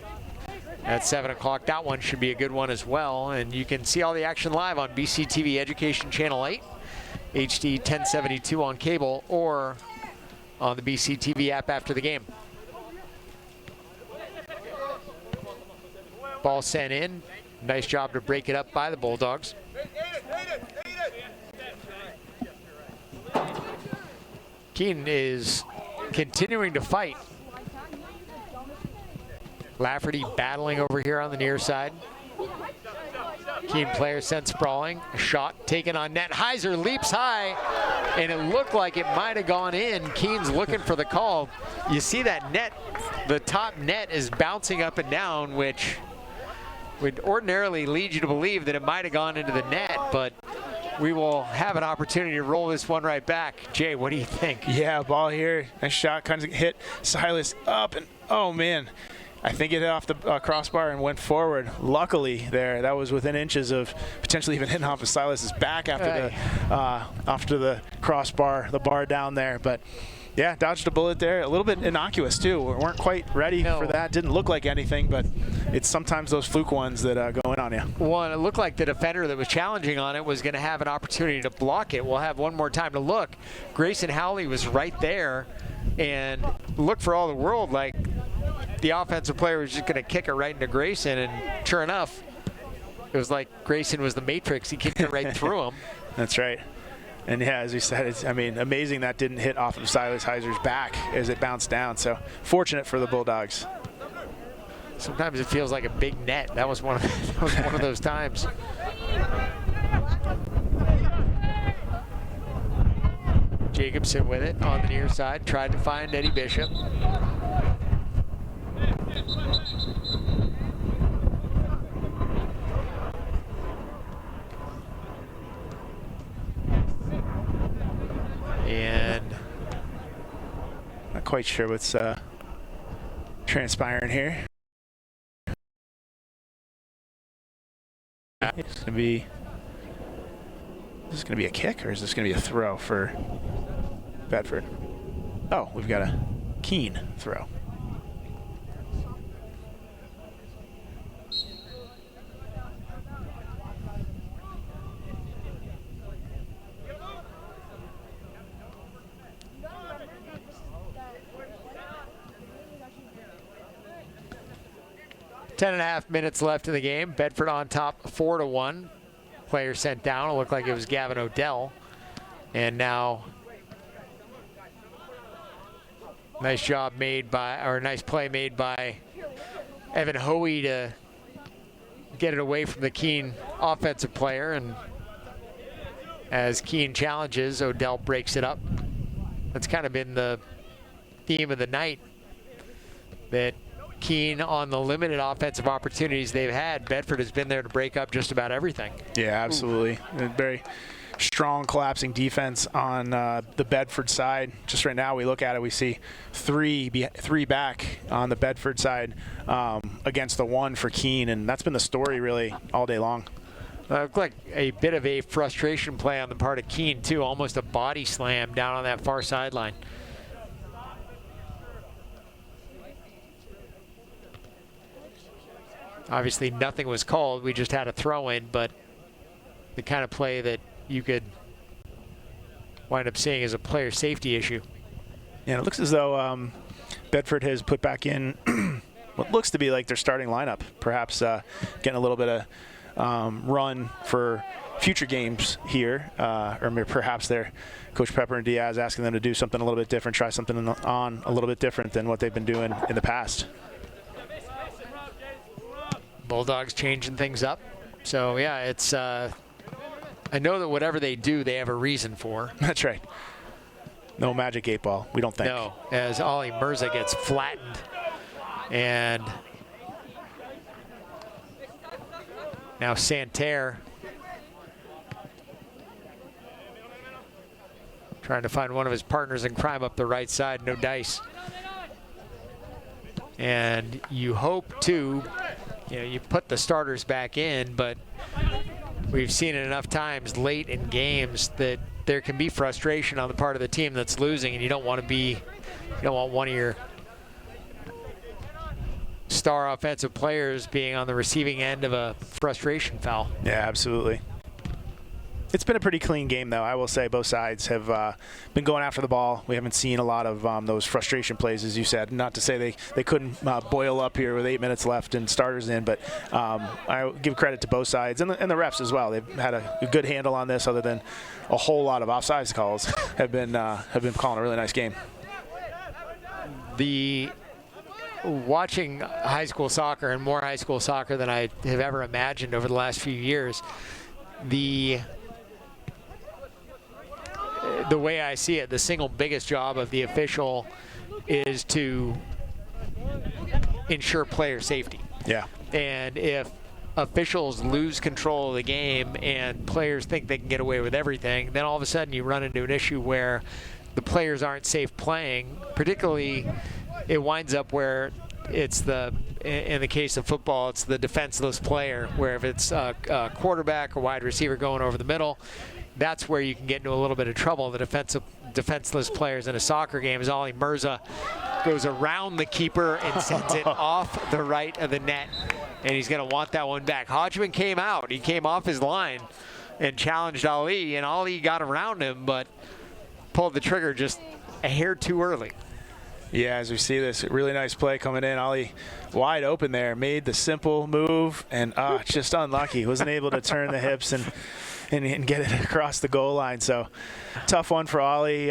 [SPEAKER 2] at 7 o'clock. That one should be a good one as well. And you can see all the action live on BCTV Education Channel 8, HD 1072 on cable, or on the BCTV app after the game. Ball sent in. Nice job to break it up by the Bulldogs. Keene is continuing to fight. Lafferty battling over here on the near side. Keene player sent sprawling. A shot taken on net. Heiser leaps high, and it looked like it might have gone in. Keene's looking for the call. You see that net, the top net is bouncing up and down, which would ordinarily lead you to believe that it might have gone into the net, but we will have an opportunity to roll this one right back. Jay, what do you think?
[SPEAKER 6] Yeah, ball here. Nice shot, kind of hit Silas up, and oh man, I think it hit off the crossbar and went forward. Luckily there, that was within inches of potentially even hitting off of Silas's back after the crossbar, the bar down there. But yeah, dodged a bullet there. A little bit innocuous too. We weren't quite ready for that. Didn't look like anything, but it's sometimes those fluke ones that go in on you.
[SPEAKER 2] Well, it looked like the defender that was challenging on it was going to have an opportunity to block it. We'll have one more time to look. Grayson Howley was right there and looked for all the world like the offensive player was just going to kick it right into Grayson, and sure enough, it was like Grayson was the Matrix. He kicked it right through him.
[SPEAKER 6] That's right. And yeah, as we said, it's, I mean, amazing that didn't hit off of Silas Heiser's back as it bounced down. So fortunate for the Bulldogs.
[SPEAKER 2] Sometimes it feels like a big net. That was one of those times. Jacobson with it on the near side, tried to find Eddie Bishop. And
[SPEAKER 6] not quite sure what's transpiring here. It's gonna be. Is this gonna be a kick or is this gonna be a throw for Bedford? Oh, we've got a Keene throw.
[SPEAKER 2] Ten and a half minutes left in the game. Bedford on top 4-1. Player sent down. It looked like it was Gavin Odell. And now nice play made by Evan Hoey to get it away from the Keene offensive player. And as Keene challenges, Odell breaks it up. That's kind of been the theme of the night, that Keene, on the limited offensive opportunities they've had, Bedford has been there to break up just about everything.
[SPEAKER 6] Yeah, absolutely. Very strong collapsing defense on the Bedford side. Just right now we look at it, we see three back on the Bedford side against the one for Keene, and that's been the story really all day long.
[SPEAKER 2] Looked like a bit of a frustration play on the part of Keene too, almost a body slam down on that far sideline. Obviously nothing was called, we just had a throw in, but the kind of play that you could wind up seeing as a player safety issue.
[SPEAKER 6] Yeah, it looks as though Bedford has put back in what looks to be like their starting lineup, perhaps getting a little bit of run for future games here, or perhaps their Coach Pepper and Diaz asking them to do something a little bit different, try something on a little bit different than what they've been doing in the past.
[SPEAKER 2] Bulldogs changing things up. So, yeah, it's I know that whatever they do, they have a reason for.
[SPEAKER 6] That's right. No magic 8-ball, we don't think.
[SPEAKER 2] No, as Ollie Mirza gets flattened. And now Santerre trying to find one of his partners in crime up the right side, no dice. And you hope to, you put the starters back in, but we've seen it enough times late in games that there can be frustration on the part of the team that's losing, and you don't want one of your star offensive players being on the receiving end of a frustration foul.
[SPEAKER 6] Yeah, absolutely. It's been a pretty clean game, though. I will say both sides have been going after the ball. We haven't seen a lot of those frustration plays, as you said. Not to say they couldn't boil up here with 8 minutes left and starters in, but I give credit to both sides and the refs as well. They've had a good handle on this, other than a whole lot of offsides calls have been calling a really nice game.
[SPEAKER 2] Watching high school soccer, and more high school soccer than I have ever imagined over the last few years, the way I see it, the single biggest job of the official is to ensure player safety.
[SPEAKER 6] Yeah.
[SPEAKER 2] And if officials lose control of the game and players think they can get away with everything, then all of a sudden you run into an issue where the players aren't safe playing. Particularly, it winds up where it's in the case of football, it's the defenseless player, where if it's a quarterback or wide receiver going over the middle, that's where you can get into a little bit of trouble. The defenseless players in a soccer game, as Ollie Mirza goes around the keeper and sends it off the right of the net, and he's going to want that one back. Hodgman came out. He came off his line and challenged Ali, and Ali got around him, but pulled the trigger just a hair too early.
[SPEAKER 6] Yeah, as we see this really nice play coming in, Ollie wide open there, made the simple move, and just unlucky. Wasn't able to turn the hips and get it across the goal line. So tough one for Ollie.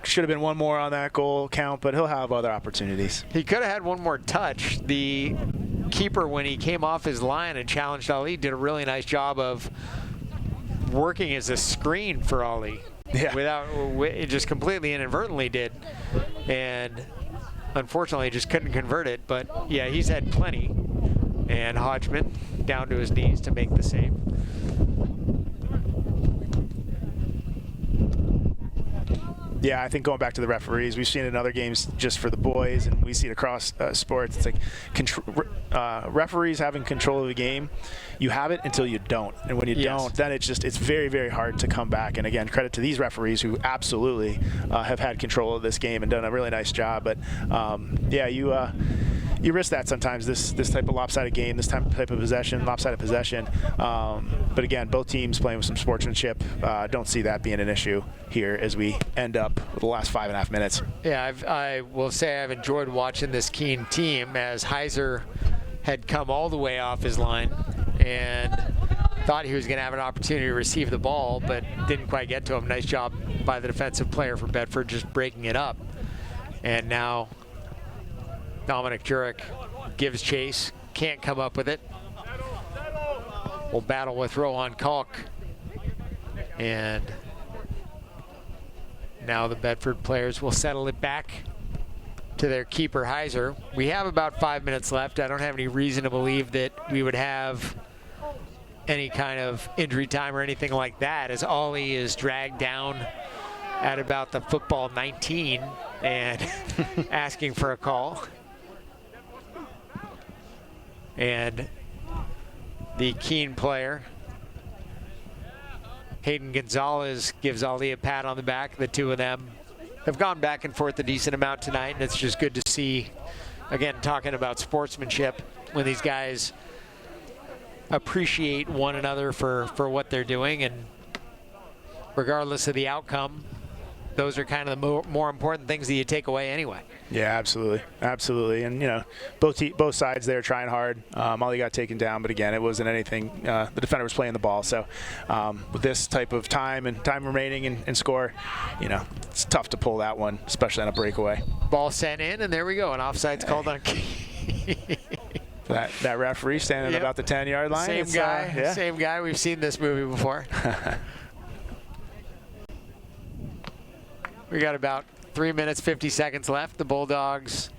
[SPEAKER 6] Should have been one more on that goal count, but he'll have other opportunities.
[SPEAKER 2] He could have had one more touch. The keeper, when he came off his line and challenged Ali, did a really nice job of working as a screen for Ali.
[SPEAKER 6] Yeah.
[SPEAKER 2] It just completely inadvertently did. And unfortunately just couldn't convert it. But yeah, he's had plenty. And Hodgman down to his knees to make the save.
[SPEAKER 6] Yeah, I think going back to the referees, we've seen it in other games just for the boys, and we see it across sports. It's like referees having control of the game. You have it until you don't, and when you don't, then it's very, very hard to come back. And again, credit to these referees who absolutely have had control of this game and done a really nice job. But yeah, you risk that sometimes, this type of lopsided game, this type of lopsided possession. But again, both teams playing with some sportsmanship. Don't see that being an issue here as we end up with the last 5.5 minutes.
[SPEAKER 2] Yeah, I will say I've enjoyed watching this Keene team, as Heiser had come all the way off his line and thought he was going to have an opportunity to receive the ball, but didn't quite get to him. Nice job by the defensive player for Bedford, just breaking it up. And now Dominic Jurek gives chase, can't come up with it. Will battle with Rohan Kalk. And now the Bedford players will settle it back to their keeper, Heiser. We have about 5 minutes left. I don't have any reason to believe that we would have any kind of injury time or anything like that, as Ollie is dragged down at about the football 19 and asking for a call. And the Keene player, Hayden Gonzalez, gives Ali a pat on the back. The two of them have gone back and forth a decent amount tonight, and it's just good to see, again, talking about sportsmanship, when these guys appreciate one another for what they're doing, and regardless of the outcome, those are kind of the more important things that you take away anyway.
[SPEAKER 6] Yeah, absolutely, absolutely. And you know, both sides there trying hard. Ollie got taken down, but again, it wasn't anything. The defender was playing the ball, so with this type of time remaining and score, you know, it's tough to pull that one, especially on a breakaway.
[SPEAKER 2] Ball sent in, and there we go. An offside's called on.
[SPEAKER 6] that referee standing about the 10-yard line.
[SPEAKER 2] Same guy. Same guy. We've seen this movie before. We got about 3 minutes, 50 seconds left. The Bulldogs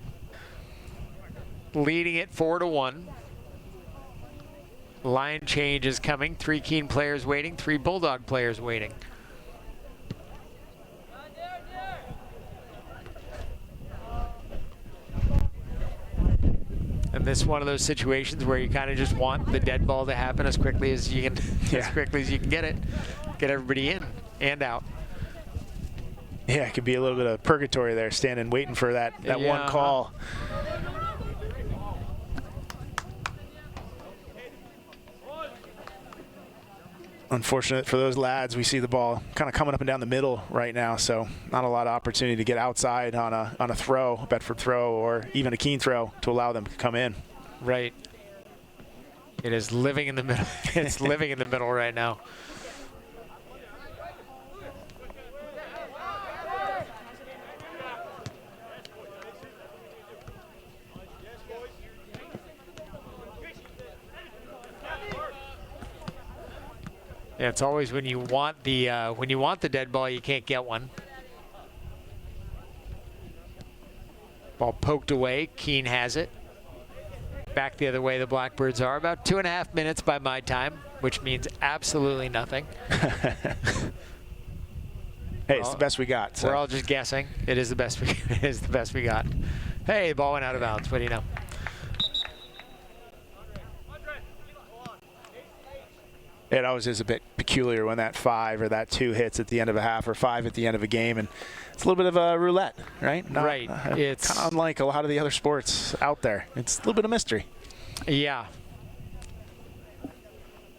[SPEAKER 2] leading it 4-1. Line change is coming. 3 Keene players waiting, 3 Bulldog players waiting. And this is one of those situations where you kind of just want the dead ball to happen as quickly as you can, as quickly as you can get it, get everybody in and out.
[SPEAKER 6] Yeah, it could be a little bit of purgatory there, standing waiting for that one call. Unfortunate for those lads, we see the ball kind of coming up and down the middle right now, so not a lot of opportunity to get outside on a throw, a Bedford throw, or even a Keene throw to allow them to come in.
[SPEAKER 2] Right. It is living in the middle. It's living in the middle right now. Yeah, it's always when you want the dead ball, you can't get one. Ball poked away. Keene has it. Back the other way the Blackbirds are. About 2.5 minutes by my time, which means absolutely nothing.
[SPEAKER 6] Hey, it's the best we got. So.
[SPEAKER 2] We're all just guessing. It is the best we got. Hey, the ball went out of bounds. What do you know?
[SPEAKER 6] It always is a bit peculiar when that 5 or that 2 hits at the end of a half or 5 at the end of a game, and it's a little bit of a roulette, right?
[SPEAKER 2] Right.
[SPEAKER 6] It's kind of unlike a lot of the other sports out there. It's a little bit of mystery.
[SPEAKER 2] Yeah.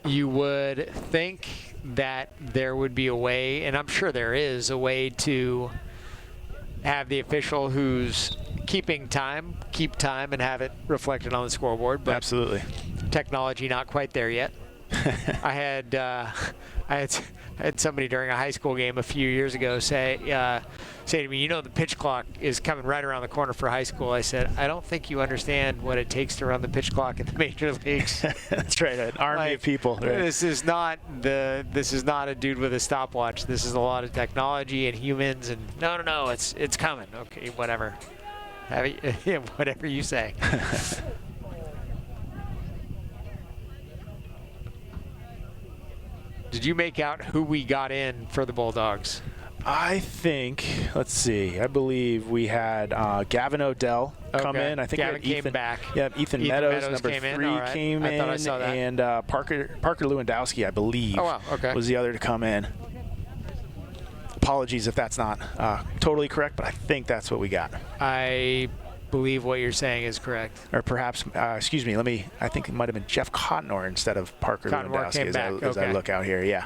[SPEAKER 2] You would think that there would be a way, and I'm sure there is a way to have the official who's keeping time, keep time and have it reflected on the scoreboard. But absolutely. Technology not quite there yet. I had somebody during a high school game a few years ago say to me, you know, the pitch clock is coming right around the corner for high school. I said, I don't think you understand what it takes to run the pitch clock in the major leagues.
[SPEAKER 6] That's right, an army of people. Right?
[SPEAKER 2] This is not a dude with a stopwatch. This is a lot of technology and humans. And no, it's coming. Okay, whatever. Whatever you say. Did you make out who we got in for the Bulldogs?
[SPEAKER 6] I think, let's see, I believe we had Gavin Odell come in. I think
[SPEAKER 2] Gavin
[SPEAKER 6] we had
[SPEAKER 2] came back.
[SPEAKER 6] Yeah, Ethan Meadows, number
[SPEAKER 2] came
[SPEAKER 6] 3,
[SPEAKER 2] in.
[SPEAKER 6] came in.
[SPEAKER 2] I thought I saw that.
[SPEAKER 6] And Parker Lewandowski, I believe, was the other to come in. Apologies if that's not totally correct, but I think that's what we got.
[SPEAKER 2] I believe what you're saying is correct.
[SPEAKER 6] Or perhaps, excuse me, I think it might have been Jeff Cottonor instead of Parker Lewandowski as I look out here, yeah.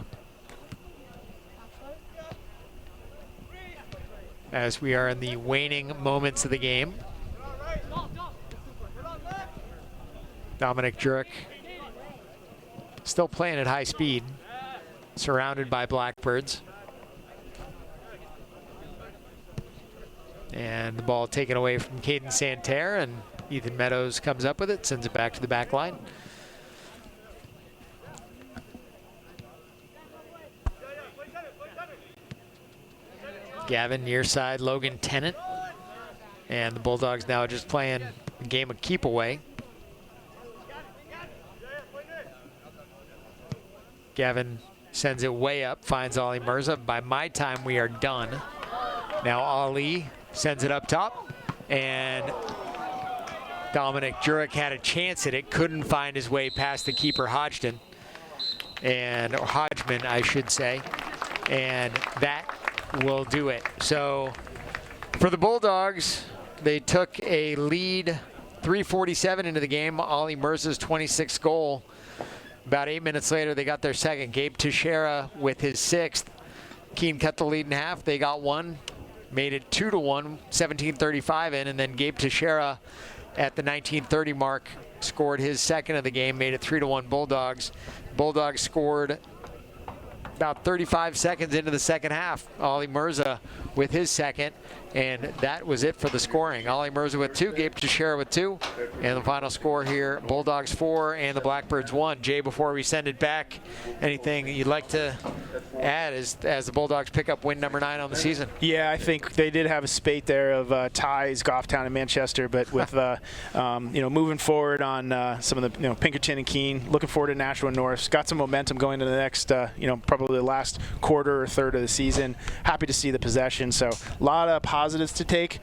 [SPEAKER 2] As we are in the waning moments of the game. Dominic Jurek still playing at high speed, surrounded by Blackbirds. And the ball taken away from Caden Santerre, and Ethan Meadows comes up with it, sends it back to the back line. Gavin near side, Logan Tennant. And the Bulldogs now just playing a game of keep away. Gavin sends it way up, finds Ollie Mirza. By my time, we are done. Now Ollie sends it up top, and Dominic Jurek had a chance at it, couldn't find his way past the keeper Hodgman, or Hodgman, I should say, and that will do it. So for the Bulldogs, they took a lead 3:47 into the game. Ollie Mirza's 26th goal. About 8 minutes later, they got their second. Gabe Teixeira with his 6th. Keene cut the lead in half. They got one, made it 2-1, 17:35 in, and then Gabe Teixeira at the 19:30 mark scored his second of the game, made it 3-1 Bulldogs. Bulldogs scored about 35 seconds into the second half. Ollie Mirza with his second, and that was it for the scoring. Ollie Mirza with 2, Gabe Teixeira with 2, and the final score here, Bulldogs 4 and the Blackbirds 1. Jay, before we send it back, anything you'd like to add as the Bulldogs pick up win number 9 on the season?
[SPEAKER 6] Yeah, I think they did have a spate there of ties, Goffstown and Manchester, but with moving forward on some of the Pinkerton and Keene, looking forward to Nashua and North. Got some momentum going into the next probably the last quarter or third of the season. Happy to see the possession, so a lot of positives to take.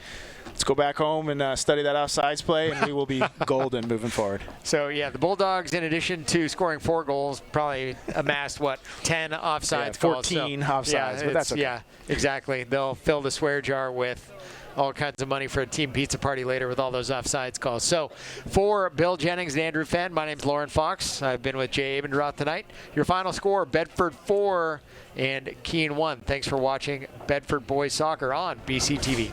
[SPEAKER 6] Let's go back home and study that offsides play, and we will be golden moving forward.
[SPEAKER 2] So, yeah, the Bulldogs, in addition to scoring 4 goals, probably amassed, 10 offsides
[SPEAKER 6] 14
[SPEAKER 2] calls.
[SPEAKER 6] offsides, but that's okay.
[SPEAKER 2] Yeah, exactly. They'll fill the swear jar with all kinds of money for a team pizza party later with all those offsides calls. So, for Bill Jennings and Andrew Fenn, my name's Lauren Fox. I've been with Jay Abendroth tonight. Your final score, Bedford 4 and Keene 1. Thanks for watching Bedford Boys Soccer on BCTV.